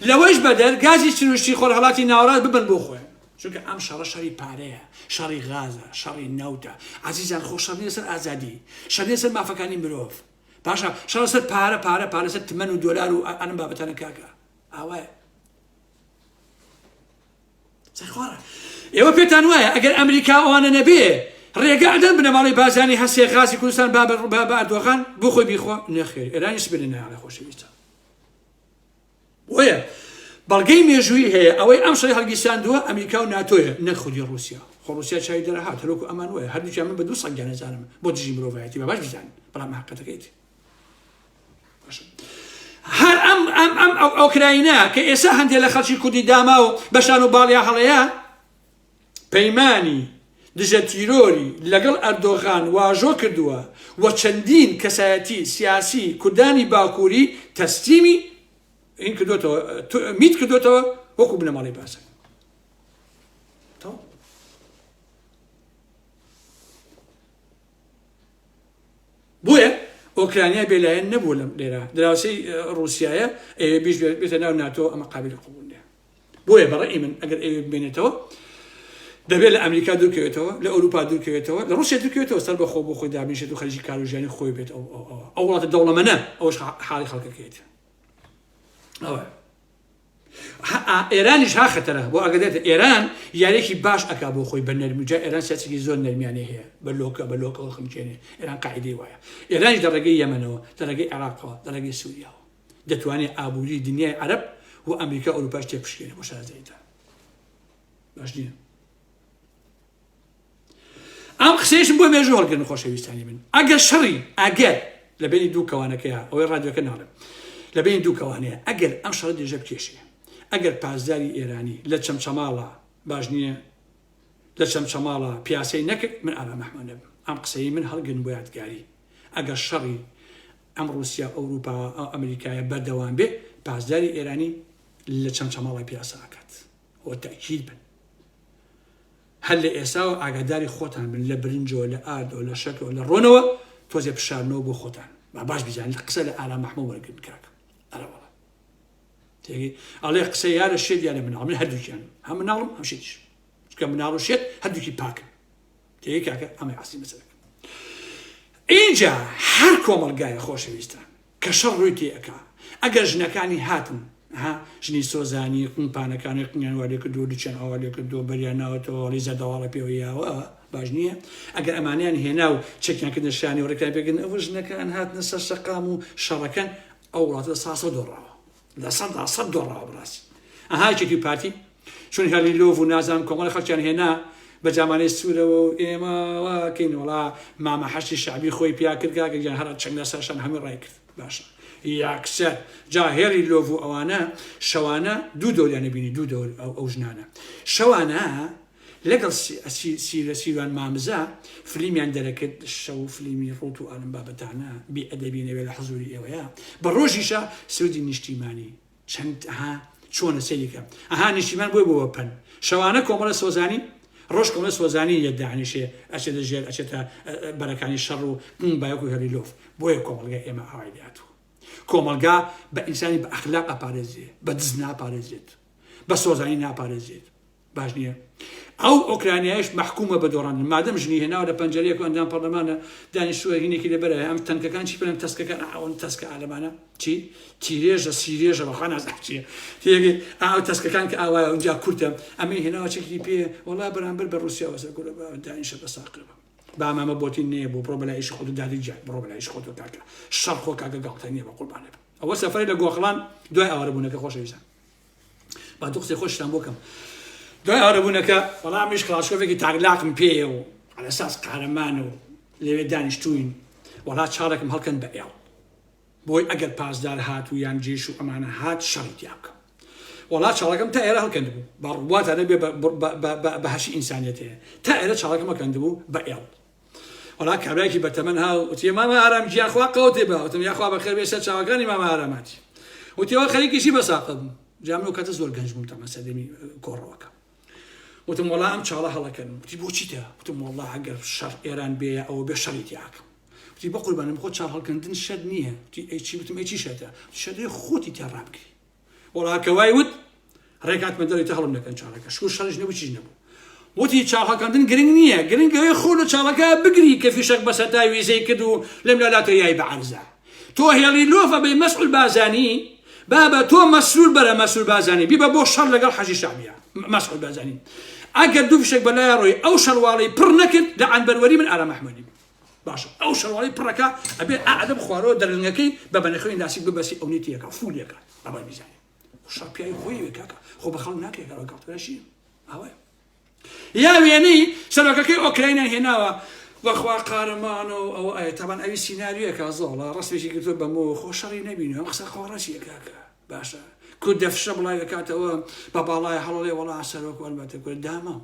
لەوەش بەدەر گازی چروشتی خۆرهەڵاتی ناوەڕاست ببن بۆ خۆیان چونکە ئەم شەڕە شەڕی پارەیە شەڕی غازە شەڕی نەوتە عزیزان خۆ شەڕ نیە سەر ئازادی شەڕ نیە سەر مافەکانی مرۆڤ باشە شەڕ سەر پارە سەر تمەن و دۆلار و ئەم بابەتانە کاکە ئاوایە سەرخوارە ئێوە پێتان وایە ئەگەر ئەمریکا ئەوانە نەبێ ڕێگە ئەدەن بنەماڵی بازانی هەسێ غازی کوردستان بە ئەردۆغان بۆ خۆی بیخوا نەخێر ئێرانی سبێنە نایڵە خۆشەویستە وایە بەڵگەی مێژووی هەیە ئەوەی ئەم شەڕی هەڵگیرساندووە ئەمریکا و ناتۆیە نەخودی ڕووسیا خۆ ڕووسیا چاوی دەرەهات هەروەکو ئەمان وایە هەردووکیان من بە 200 گیانەزانم بۆ دژی مرۆڤایەتی بەباش بزانن بەڵام حەقەتەکەیت هەر ئەم ئۆکراینە کە ئێستا هەندێک لە خەڵکی کوردی داما و بەشان و باڵیا هەڵەیە پەیمانی دژە تیرۆری لەگەڵ ئەردۆغان واژۆ کردووە و چەندین کەسایەتی سیاسی کوردانی باکووری تەسلیمی این کردوتەوە میت کردوتەوە وەکو بنەماڵی باسە بۆیە ئۆکرانیا بێلایەن نەبوو لەم لێرە دراوسەی ڕووسایە ئێوێ بیش بێتە ناو ناتۆ ئەمە قابل قبول نیە بۆیە بەڕێی من ئەگەر ئێوێ ببێنێتەوە دەبێت لە ئەمریکا دوورکەوێتەوە لە ئەوروپا دوورکەوێتەوە لە ڕووسیا دوورکەوێتەوە سەر بەخۆ بۆ خۆی دابنیشێت و خەرجی کاروژیانی خۆی بێت ئەو وڵاتە دەوڵەمەنە ئەوەش حاڵی خەڵکەکەیت ئەوە ئێرانیش ها خەتەرە بۆ ئەگەدێتە ئێران یاریێکی باش ئەکا بۆ خۆی بە نەرمیجا ئێران سیاسێکی زۆر نەرمیانێ هەیە بە لۆکەوە خەمچێنێ ئێران قاعدەی وایە ئێرانیش لە ڕێگەی یەمەنەوە لە ڕێگەی عێراقەوە لە ڕێگەی سووریاوە دەتوانێت ئابووری دنیای عەرەب و ئەمریکا ئەوروپاش تێپشکێنێ بۆ شارەزاییدا باش نییە ئەم قسەیشم بۆ مێژوو هەڵگرن خۆشەویستانی من ئەگەر شەڕی ئەگەر لە بینی دوو کەوانەکەیە ئەوەی ڕادیۆکە ناڵێم لە بینی دوو کەوانەیە ئەگەر ئەم شەڕە دێژە بکێشێ ئەگەر پاسداری ئێرانی لە چەمچەماڵە باش نییە لە چەمچەماڵە پیاسەی نەکرد من ئارامەحمە نەبم ئەم قسەی من هەڵگرن بۆ یادگاری ئەگەر شەڕی ئەم ڕووسیا ئەوروپا ئەمریکایە بەردەوام بێ پاسداری ئێرانی لە چەمچەماڵی پیاسەکات ئەوە تەکید بن هەر لە ئێساوە ئاگاداری خۆتان بن لە برنجەوە لە ئاردەوە لە شەکەوە لە ڕۆنەوە تۆزێ پشارنەوە بۆ خۆتان با باش بزانن قسە لە ئارامەحمە وەرگن کاکە ئەرەوەڵە تێگەی ئەڵێ قسە یارە شێت یانە مناڵ من هەردووکیان هەم مناڵم هەم شێتیش چکە مناڵ و شێت هەردووکی پاکن تێگەی کاکە ئەمە عاسی مەسەلەکە اینجا هەر کۆمەڵگایە خۆشەویستان کە شەڕ ڕووی تێئەکا ئەگەر ژنەکانی هاتن ژنی سۆزانی قمپانەکانی قنیانوا لێ کردو دوچەند ئەوە لێ کردو بەریان ناوەتەوە ڕیزە دەواڵە پێوەیەوە باش نییە ئەگەر ئەمانیان هێنا و چەکیان کردن شانی و ڕێکیان پێکردن ئەوە ژنەکان هاتنە سەر شەقام و شەڕەکەن ئەو وڵاتە ساسە دۆڕاوە لە سەد دۆڕاوە بڕاستی ئەها یەکێکی پارتی چون هەلی لۆڤ و نازانم کۆمەڵی خەڵکیان هێنا بە جامانەی سوورەوە و ئێمە واکەین وڵا مامە حەشتی شعبی خۆی پیا کرد کاکە گیان هەر چەند لەسەرشان هەمووی ڕای کرد باشە یاکسەر جا هێڵی لۆڤ و ئەوانە شەوانە دوو دەوریانە بینی دوو دەور ئەو ژنانە شەوانە لەگەڵ سیروان مامزە فلیمیان دەرەکرد شەو فلیمی ڕوت و ئالم بابەتانە بی ئەدەبینەوێ لە حزوری ئێوەیە بە ڕۆژیشە سعودی نیشتیمانی چەند چۆنە سەریکە نیشتیمان بۆی بۆوە پەن شەوانە کۆمەڵە سۆزانی ڕۆژ کۆمەڵە سۆزانی یەدداعنیشێ ئەچێتە ژێر ئەچێتە بەرەکانی شەڕ و بایەک و هەری لۆف بۆیە کۆمەڵگە ئێمە ئاوای لاتوە کۆمەلگا بە ئینسانی بە ئەخلاق ئەپارێزێت بە دز ناپارێزێت بە سۆزانی ناپارێزێت باش نییە ئەو ئۆکرانیایش محکومە بە دۆڕاندن مادەم ژنی هێناوە لە پەنجەرەیەک و ئەندام پەرلەمانە دانیشتووە هینێکی لەبەرە ئەم تەنکەکان چی بڵێن تەسکەکان ئەوەن تەسکە ئالەمانە چی تیرێژە سیرێژە بەخوا نازانم چییە تێگەی ئاو تەسکەکان کە ئاوایە ئەوجا کورتە ئەمەی هێناوە چێکی پێ وەڵا بەرامبەر بە ڕووسیا وەسەر گورە دانیشە بە ساقرەوە با ئەمامە بۆتی نییە بۆ بڕۆ بەلایشی خۆت و دادی جات بڕۆ بەلایشی خۆت و کاکە شەڕ خۆ کاکە گاڵتە نییە بە قوربانێ بە ئەوە سەفەری لە گۆخڵان دوای ئاوارەبوونەکە خۆشەویستان با دوو قسەی خۆشتان بۆ کەم دوای ئاوارەبوونەکە وەڵامیش کڵاشۆفێکی تاگلاقم پێیە و على ئەساس قارەمان و لەوێ دانیشتوین وەڵا چاڵێکم هەڵکەن بە ئێڵ بۆی ئەگەر پاسدار هات و یان جێش و ئەمانە هات شەڕی تیا بکەم وەڵا چاڵەکەم تا ئێرە هەڵکەندبوو بە ڕواتانە بێ بە هەشی ئینسانیەت هەیە تا ئێرە چاڵەکەم هەڵکەندبوو بە ئێڵ وەڵا کابراایکی بەتەمەن ها وتی مامە ئارام گیان خوا قەوتێ بە وتم یاخوا بەخێر بێ سەر چاوەکانی مامە ئاراماتی وتیەوە خەریکیشی بەساقە بووم جامن و کاتە زۆر گەنج بووم تەمە سەدەمی کۆڕەوەکە وتم وەڵا ئەم چاڵە هەڵەکەن وتی بۆچیتە وتم وەڵا ئەگەر شەڕ ئێران بێ ئەوە بێ شەڕی تیاکەم وتی بە قوربانم خۆ چاڵ هەڵکەندن شەر نییە وتی ئەی چی وتم ئەی چی شەتە شەدەی خۆتی تێ ڕابکەی وڵاکەوای وت ڕێکات مەدەڵی هەڵم نەکەن چاڵەکە شکو شەڕش نەبوو چیش نەبوو وتی چاڵەکەندن گرنگ نییە گرنگەوەی خۆ لە چاڵەکە بگری کە فیشک بە سەتای ویزەی کرد و لەم لەلاتە یای بەعرزە تۆ هێڵی لۆفە بەی مەسئول بازانی بابە تۆ مەسئول بەرە مەسئول بازانی بیبە بۆ شەڕ لەگەڵ حەجی شعبیە مەسئول بازانی ئەگەر دوو فیشک بەلای ڕۆی ئەو شەڕواڵەی پڕ نەکرد لە عەنبەروەری من ئارام ئەحمەدی باشە ئەو شەڕواڵەی پڕەکە ئەبێ ئادەم خوارەوە دەرەنگەکەی بە بەنەخۆی ناسی ببەسی ئەو نیتیەکە فولێکە ئەوە میزانی شەڕ پیاوی خۆی کاکە خۆ بە خەڵک ناکرێتەوە کاتۆرەشی ئەوەیە یا وێنەی سەرۆکەکەی ئۆکراینە هێناوە وەخوا قارەمانە و ئەو ئایا تاوان ئەوی سیناریوەکە زۆڵە ڕستێکی کردو بەمەوە خۆ شەڕی نەبینەوە قسە خۆڕەشیە کاکە باشە کو دەفشە بڵای دەکاتەوە بە باڵای هەڵڵێ وەڵا سەرۆک وەرباتە کورد داما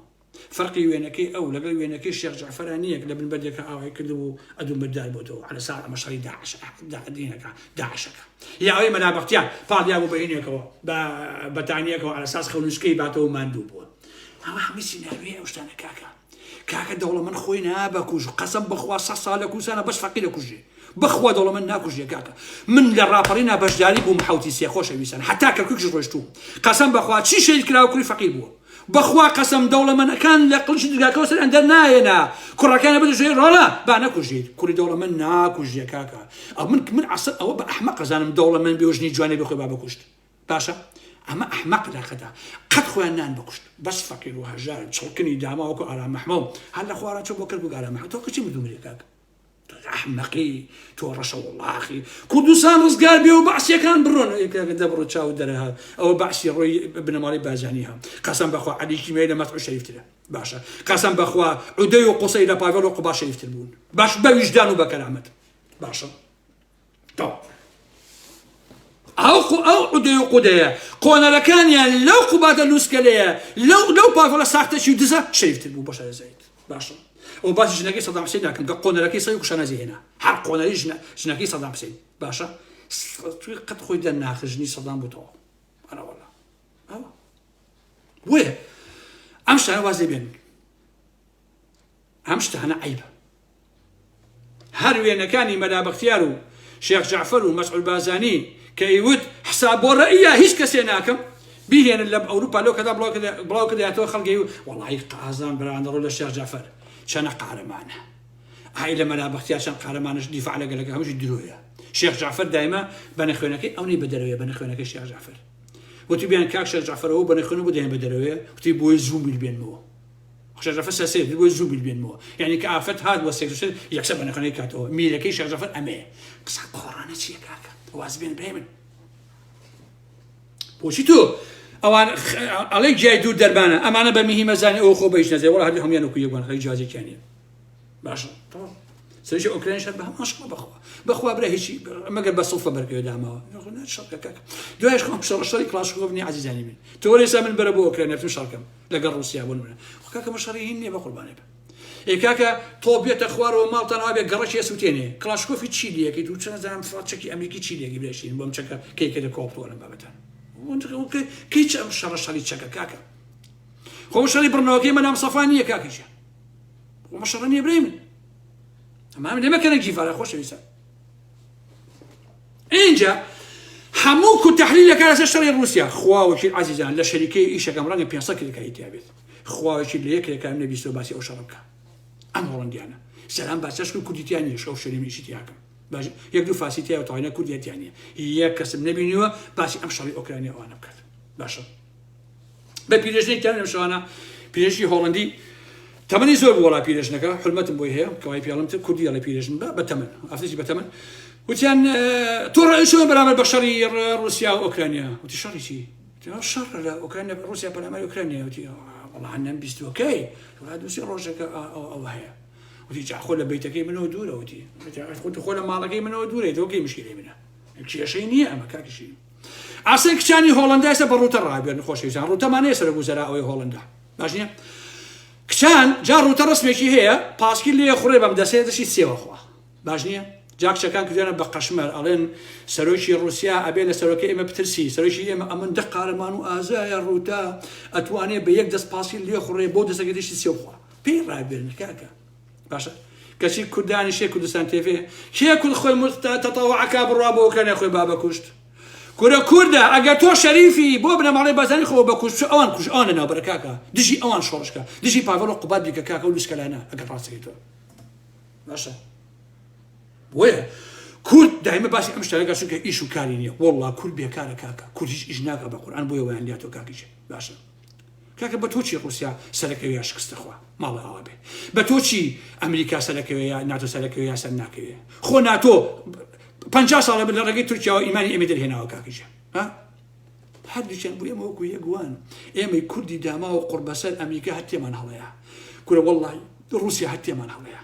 فەرقی وێنەکەی ئەو لەگەڵ وێنەکەی شێخ جەعفەرە نییە لە بنبەردێکە ئاوای کردبوو ئەدوو مردار بۆتەوە على ساعة ئەمە شەڕی داعشەکە داعشەکە یا ئەوەی مەلابەختیان پاڵیا بوو بەینێکەوە بە بەتانیەکەوە على ساس خەونشکەی باتەوە ماندوو بووە ئەوە هەمووی سیناریوەیە ئەو شتانە کاکە دەوڵەمەند خۆی نابەکوژ قەسەم بەخوا 100 ساڵ لە کوردستانە بەس فەقیر دەکوژێ بەخوا دەوڵەمەند ناکوژێ کاکە من لە ڕاپەڕینا بەشداری بووم حوتی سێ خۆشەویستان حتا کەرکووکیش ڕۆیشتووم قەسەم بەخوا چی شەید کراوە کوڕی فەقیر بووە بەخوا قەسەم دەوڵەمەندەکان لە قڵشی دگاکەوە سەریان دەرنایێنا کوڕەکانە بدەژێ ڕۆڵە با نەکوژیت کوڕی دەوڵەمەند ناکوژێ کاکە من عەسەر ئەوە بە ئەحمەق ئەزانم دەوڵەمەند بێژنی جوانێ بخۆی با بکوشت باشە ئەمە ئەحمەق لاقەدا قەت خۆیان نان بکوشت بەس فەقیر و هەژار چڵکنی داماوەکو ئارام مەحمەد هەر لە خوارە چۆ بۆ کرد بوو ئارام مەحمەد تۆ کچی بدومرێ کاکە تۆ ئەحمەقی تۆ ڕەشە وڵاخی کوردستان ڕزگار بێ و بەعسیەکان بڕۆن کاکە دەبڕۆ چاو دەرەها ئەوە بەعسی ڕۆی بنەماڵی بازانی هەم قەسەم بەخوا عەلیکی مێ لە مەتعو شەریفترە باشە قەسەم بەخوا عودەی و قوسەی لە پاڤێڵ و قوبا شەریفتر بوون باش بە ویجدان و بە کەرامەت باشە تۆ ئەو عودەی و قودەیە قۆنەرەکانیان لەو قوباتە لووسکەلەیە لەو پاڤڵە ساختەکی و دزە شەریفتر بوو بۆ شارەزایت باشە ئەو باسی ژنەکەی سەدام حوسێن ناکەم کە قۆنەرەکەی سەی کوشانەزی هێنا هەر قۆنەری ژنەکەی سەدام حوسێن باشە توی قەت خۆی دەرناخژنی سەدام بووتەوە ئەنەوەڵا ئەوە وێ ئەم شتانە وازێ بێن ئەم شتانە عیبە هەر وێنەکانی مەلابەختیار و شێخ جەعفەر و مەسعود بازانی کە ئیوت حساب بۆ ڕەئیە هیچ کەسێ ناکەم بیهێنن لە ئەوروپا لەو کەدا بڵاو کردایەتەوە خەڵکی وەڵی قازان بەرامبەر لە شێخ جەعفەر چەنە قارەمانە هاي لە مەلابەختیار چەند قارەمانش دیفاع لەگەلەکە هەمووشی درۆیە شێخ جەعفەر دایما بەنەخوێنەکەی ئەونی بەدەرەوەیە بەنەخوێنەکەی شێخ جەعفەر وتی بیان کاک شێخ جەعفەرەوە بەنەخوێنە بۆ دەیان بەدەرەوەیە وتی بۆی زوو میل بێنمەوە شێخ جەعفەر سەسێت بۆی زوو میل بێنمەوە یعنی کە ئافەت هات وە سێکسێت یەکسەر بەنەخوێنەی کاتەوە میلەکەی شێخ جەعفەر ئەمەیە قسە قۆڕانە چییە کاکە واز بێن برای من بۆچی تۆ ئەوان ئەڵێ جای دوور دەربانە ئەمانە بە میهمەزانی ئەو خۆ بەهیچ نەزێ وەڵا هەردوو هەمویان وەکو یەکوان خەڵکی جیازێکیان نیە باشە سەرنجی ئۆکراین شەر بە هەماشڵە بەخوا برا هیچی مەگەر بە سڵفە بەرکەوێ داماوە شەڕکە کاکە دوایش خۆم شەڕی کلاشکۆڤنی عەزیزانی من تۆ وەرێسا من بەرە بۆ ئۆکراین نەفتم شەڕکەم لەگەڵ رووسیا بۆ نمونە کاکە مە شەڕی هین نییە بە قوربانێ بە کاکە تۆ بێتە خوارەوە ماڵتانەوە بێ گەڕەشی سووتێنێ کلاشکۆفی چیلیەکەی دوو چەند زانم فڵاتچەکی ئەمریکی چیلیەکی برێشین بۆم چەکە کەیکەدە کۆڵتۆڵم بابەتان کەی چەم شەڕی چەکە کاکە خۆم شەڕی بڕنەوەکەی مەنام سەفا نییە کاکەشە خۆمە شەڕە نییە برای من ئەمام لێمەکەنە گیڤارە خۆشەویستە اینجا هەموو کو تەحلیلەکە لەسەر شەڕی رووسیا خواوەکی عەزیزان لە شەریکەی ئیشەکەم ڕەنگە 500 کلێکایی تیا بێت خواوەکی لە یەکێکام نەبیستەوە باسی ئەو شەڕ بکە ئەم هۆڵەندیانە سەران باسەشک و کوردیتیان نیە ئەو شەریمیشی تیاکەم باش یەک دوو فاسی تیا و تاوانە کوردیتیان نیە یەک کەسم نەبینیوە باسی ئەم شەڕی ئۆکراینی ئەوانە بکات باشە بە پیرێژنەی تیان لەم شەوانە پیرێژی هۆڵەندی تەمەنی زۆر بۆ وڵا پیرێژنەکە حرمەتم بۆی هەیە کەوای پێڵم کوردی لە پیرێژن بە تەمەن ئافرەتی بە تەمەن وتیان تۆ ڕائیشەوە بەرامبەر بە شەڕی رووسیا و ئۆکراینیا وتی شەڕی چی شەڕ لە ئۆکراینیا رووسیا بەرامبەر ئۆکراینیا وتی وەڵا نەم بیستوەکەی دووسی ڕۆژێکە ئەو هەیە وتی جا خۆ لە بەیتەکەی منەوە دوورە وتی خۆ لە ماڵەکەی منەوە دوورە دۆکەی مشکلی منە کێشەی نییە ئەمە کاکیشی ئاسن کچانی هۆڵەندا ئێستا بە ڕووتە ڕابێن خۆشەویستان ڕووتەمان سەر گوزەرا ئەوەی هۆڵەندا باش نییە کچان جا ڕووتە ڕسمێکی هەیە پاسکی لێ خوڕێ بەم دەسێت دەشی سێوەخوا باش نییە جا کچەکان کردوێنە بە قەشمەر ئەڵێن سەرۆکی رووسیا ئەبێ لە سەرۆکەی ئێمە بترسی سەرۆکی ئێمە ئەمەندە قارەمان و ئازایە ڕووتە ئەتوانێت بە یەک دەست پاسی لێ خوڕێ بۆ دەسەکە دەشی سێوخوا پێی ڕابێن کاکە باشە کەچی کوردانی شێ کوردستان تێفێ کێ کورد خۆی تەتەوعەکە بڕوا بۆ ئۆکراینیا خۆی بابە کوشت کوردە ئەگەر تۆ شەریفی بۆ بنەماڵی بەزانی خۆ بە کوش ئەوان کوش ئەوانە ناوبەرە کاکە دژی ئەوان شۆڕشکە دژی پاڤەڵ و قوبات بیکە کاکە و لوسکەلانە ئەگەر ڕاستەکەی تۆ باشە وەیە کورد دائما باسی ئەم شتەکە چونکە ئیش و کاری نییە وەڵڵا کورد بێکارە کاکە کورد هیچ ئیش ناکە بە قورئان بۆیە وەیان لاتۆ کاکیچێ باشە کاکە بە تۆ چی ڕوسیا سەرەکەوێ یا شکستە خوا ماڵە ئەوە بێ بە تۆ چی ئەمریکا سەرەکەوێ یا ناتۆ سەرەکەوێ یا سەر ناکەوێ خۆ ناتۆ 50 ساڵە لە ڕێگەی تورکیا و ئیمانی ئێمە دەرهێناوە کاکیچێ ها هەردووچیان بوو ئێمە وەکو یەکوان ئێمەی کوردی داما و قوربەسەر ئەمریکا هەتێمان هەڵەیە کورە وەڵڵاهی رووسیا هەتێمان هەڵەیە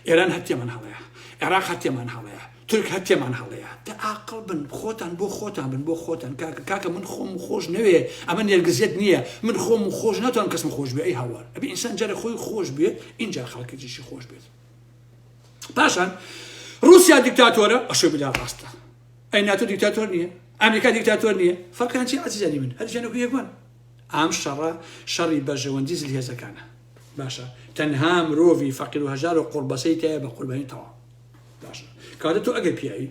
ئێران هەتێمان هەڵەیە عێراق هەتێمان هەڵەیە تورک هەتێمان هەڵەیە دە عاقڵ بن خۆتان بۆ خۆتان بن بۆ خۆتان کاکە من خۆم خۆش نەوێ ئەمە نێرگزێت نییە من خۆم خۆش ناتوان کەسم خۆش بێ ئەی هاوار ئەبێ ئینسان جارە خۆی خۆش بێت اینجا خەڵکێکیشی خۆش بێت پاشان رووسیا دیکتاتۆرە ئەشۆ بلا ڕاستە ئەی ناتۆ دیکتاتۆر نییە ئەمریکا دیکتاتۆر نییە فەرقیان چی عەزیزانی من هەرجیانەکو یەکوان ئەم شەڕە شەڕی بەرژەوەندی زلهێزەکانە باشە تەنها مرۆڤی فەقیر و هەژار و قوربەسەی تایە بە قوربانی تەواو باشە کاتە تۆ ئەگەر پیاوی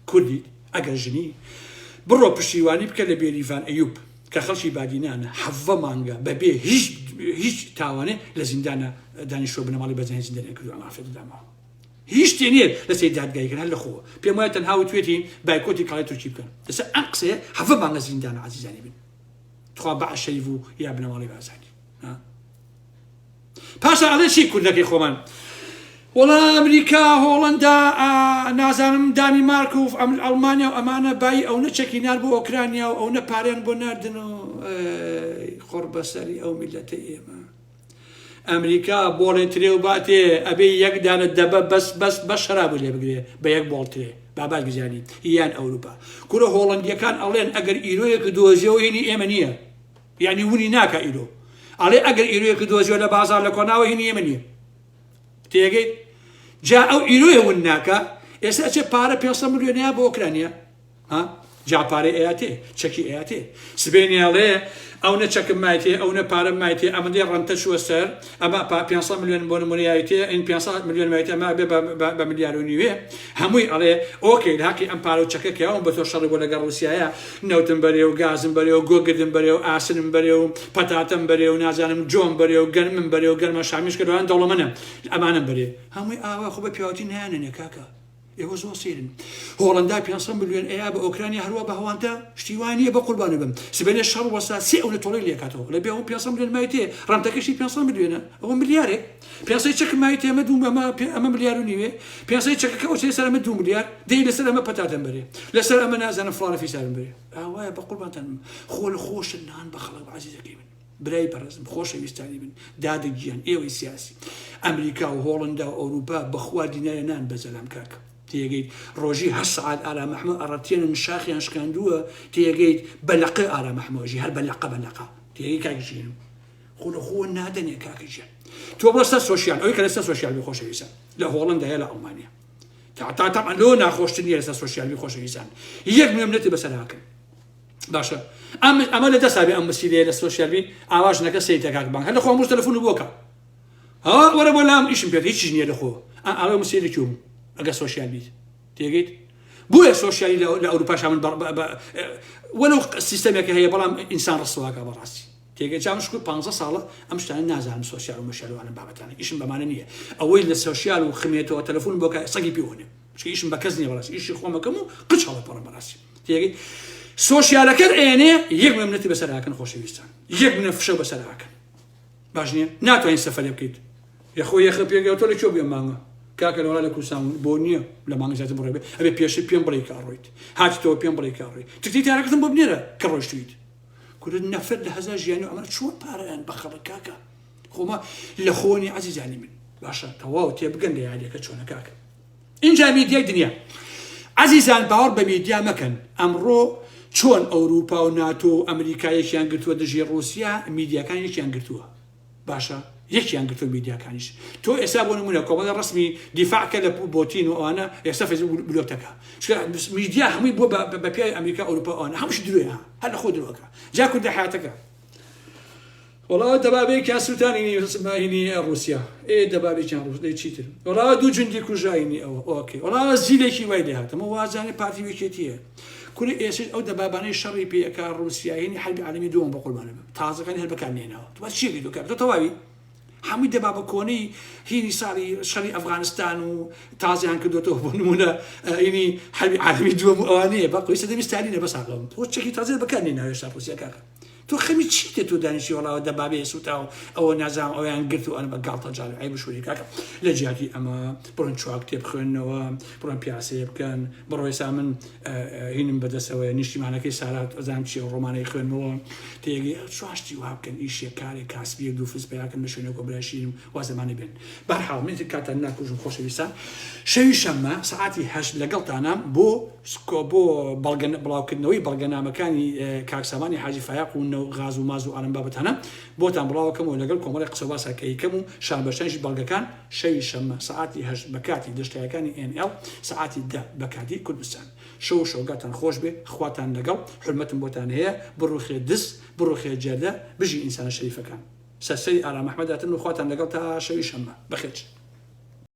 کوردیت ئەگەر ژنی بڕۆ پشتیوانی بکە لە بێریڤان ئەیوب کە خەڵکی بادینانە حەڤە مانگە بەبێ هیچ تاوانێ لە زیندانە دانیشتۆ بنەماڵی بەجێهێزی زیندانیان کردووە ئەمافرێت داماوە هیچ تێنێت لەسەر دادگایکردن هەر لەخۆوە پێم وایە تەنها و توێتی بایکۆتی کاڵی تورکی بکەن لەسەر ئەم قسەیە حەڤە مانگە زیندانە عەزیزانی بن تخوا بەعەز شەریف و یا بنەماڵی بازاری پاشا ئەڵێ چی کوردەکەی خۆمان وەڵا ئەمریکا هۆڵەندا نازانم دانیمارک و ئەڵمانیا و ئەمانە بای ئەو نەچەکی نار بۆ ئۆکرانیا و ئەو نەپارێن بۆ ناردن و خۆڕ بەسەری ئەو میلەتە ئێمە ئەمریکا بۆڵێترێ و باتێ ئەبێ یەکدانە دەبە بەس شەراب لێ بگرێ بە یەک بۆڵترێ بابات گزانی یان ئەوروپا کورە هۆڵەندیەکان ئەڵێن ئەگەر ئیرۆیەک دۆزیەوە هینی ئێمە نییە یعنی ونی ناکە ئیرۆ ئەڵێ ئەگەر ئیرۆیەک دۆزیەوە لە بازار لە کۆناوە هینی ئێمە نییە تێگەیت جا ئەو ئیرۆیە ون ناکە ئێستا چێ پارە 500 ملیۆنیا بۆ ئۆکرانیا ها جا پارەی ئەیاتێ چەکی ئەیاتێ سبێنیاڵێ ئەو نە چەکم مایتێ ئەو نە پارەم مایتێ ئەمەدەی ڕەنتە چووە سەر ئەمە 500 ملیۆن بۆ نمونەیەتێ ئین 500 ملیۆن مایتێ ئەمە بێ بە ملیار و نیوێ هەمووی ئەڵێ ئۆکەی لاکی ئەم پارە و چەکەکە ئەوم بە تۆ شەڕی بۆ لەگەڵ رووسیایە نەوتم بەرێ و گازم بەرێ و گۆگردم بەرێ و ئاسنم بەرێ و پەتاتم بەرێ و نازانم جۆم بەرێ و گەرمم بەرێ و گەرمە شامیش کردوان دەوڵەمەنە ئەمانم بەرێ هەمووی ئاوا خۆ بە پیاوەتی نایانێنێ کاکە ئێوە زۆر سێرن هۆڵەندا 500 ملیۆن ئەیا بە ئۆکرانیا هەروە بە هەوانتە شتیوانیە بە قوربانە بم سبێنێ شەڕ وەستا سێ ئەو نەتۆڵی لێکاتەوە لە بێ ئەو 500 ملیۆن مایتێ ڕەنتەکەشی 500 ملیۆنە ئەوە ملیارێک پیاسەی چەک مایتێ ئەمە ئەمە ملیار و نیوێ پیاسەی چەکەکە ئەو سەر ئەمە 2 ملیار دەی لەسەر ئەمە پەتاتەم بەرێ لەسەر ئەمە نازانم فڵانە فیسارم بەرێ ئاوایە بە قوربانتان خۆ لە خۆشن نان بە خەڵک عەزیزەکەی من برای پەرستم خۆشەویستانی من دادەگیان ئێوەی سیاسی ئەمریکا و هۆڵەندا و ئەوروپا بەخوا دینایە نان بەجەلام کاکە تێگەیت ڕۆژی 8 ساعات ئارا مەحموود ئەڕەتێنن شاخیان شکاندووە تێگەیت بەلەقە ئارا مەحمۆژی هەر بەلەقە تێگەی کاکیژێن خۆ لە خۆ نادەنێ کاکیژێن تۆ بەستە سۆشیال ئەوەی کە لەسەر سۆشیالبی خۆشەویستان لە هۆڵەندا هەیە لە ئەڵمانیا تاقان لۆ ناخۆشتر نیە لەسەر سۆشیالبی خۆشەویستان یەک مێمنەتی بەسەر هاکەن باشە ئەمە لە دەسابێ ئەم مەسیلەیە لە سۆشیالبی ئاواژنەکە سەیتە کاک بانگ هەر لە خۆم تەلەفۆن بۆکە ها وەرە بۆ لام ئیشم پێێت هیچ نییە لەخۆ ئەوە مەسیلێکی بوو ئەگە سۆشیال بیت تێگەیت بۆیە سۆشیالی لە ئەوروپاش من وەلو سیستەمێکە هەیە بەڵام ئینسان ڕستەواکە بەڕاستی تێگەی جامش 15 ساڵە ئەم شتانە نازانم سۆشیال و مەشیالوانە بابەتانە ئیشم بەمانە نییە ئەوەی لە سۆشیال و خمێتەوە تەلەفۆن بۆکە سەگی پێوەنێ چکە ئیشم بە کەس نییە بەڕاستی ئیشی خۆمەکەم و قچ هەڵەپەڕم بەڕاستی تێگەی سۆشیالەکەت ئێنێ یەک مەمنەتی بەسەر هاکەن خۆشەویستان یەک منە فشە بەسەر هاکەن باش نییە ناتوانین سەفەرێ بکەیت یەخۆ یەخە پێگەوتۆ لە کێ بێ مانگە کاکە لەوڵا لە کوردستان بۆ نییە لە مانگەزیاتر بڕێ بێ ئەبێ پێشی پێم بڵێ کاڕۆیت هاتیتەوە پێم بڵێ کاڕۆی تکتی تارەکەتم بۆ بنێرە کە ڕۆیشتویت کورد نەفرەت لە هەزار ژیانی و ئەمە چۆن پارەیان بە خەڵک کاکە خۆمە لە خۆنی عەزیزانی من باشە تەواو تێبگەن لە یاریەکە چۆنە کاکە اینجا میدیای دنیا عەزیزان باوەڕ بە میدیا مەکەن ئەمڕۆ چۆن ئەوروپا و ناتۆ و ئەمریکا یەکیان گرتووە دژی ڕووسیا میدیاکان یەکیان گرتووە باشە یەکیان گرتووە میدیاکانیش تۆ ئێستا بۆ نمونە کۆمەڵە ڕسمی دیفاعکە لە بۆتین و ئەوانە ئێستا فێسبوک بلۆکەکە میدیا هەمووی بۆ بە پیاوی ئەمریکا ئەوروپا ئەوانە هەمووش درۆیە هەر لە خۆ درۆکە جا کوردە حیاتەکە وەڵاوە دەبابەیەکیان سووتانی ڕووسیا دەبابێکیان ڕووسیا چیتر وەڵاوە 2 جوندی کوژاینی ئەوە ئۆکەی وەڵاوە زیلێکی وای لێ هاتەمە وازانێ پارتی وێکێتیە كل إيش أو دباباني شري بيكا روسيا هني حرب عالمي دوم بقول ما تازه كان هالبكان هنا بس شيء يدو كاب توابي حمود دبابة كوني هني صاري شري أفغانستان وتازه عن كده تو بنمونا هني حرب عالمي دوم أوانية بقول يصير مستعلين بس عقلهم وشكي تازه البكان هنا يا شاب روسيا كاكا تو خمي تشيت تو دانشي والله دبابة سوتاو أو نظام أو يعني قلتوا أنا بقالت جال عيب شوي كاكا لجياتي أما برون شواك تبخن وبرون بياسي بكن برون سامن هين بدأ سوي نشتي معنا كي سالات أزامشي الروماني خن تيجي شو عشتي وهاب كان إيش يكاري كاسبي دوفز بياكن مشينا كبراشين وزماني بين برحال من كاتنا كوجم خوش بيسان شيء شما ساعتي هش لقلت أنا بو سكوبو بلغن بلاوكنوي بلغنا مكاني كاكساماني حاجي فياق ونو غاز ومازو على بابتنا بوتان بلاوكم ولا قالكم ولا قصباسا كيكمو شان بشانش بلغا كان شيء شما ساعتي هش بكاتي دشتي كاني ان ال ساعتي دا بكاتي كل بسان شو قاتن خوش به خواتن لقل حرمتن بوتان هي بروخي دس بروخي جاده بيجي انسان شريف كان ساسي على محمد اتنو خواتن لقل تا شيء شما بخير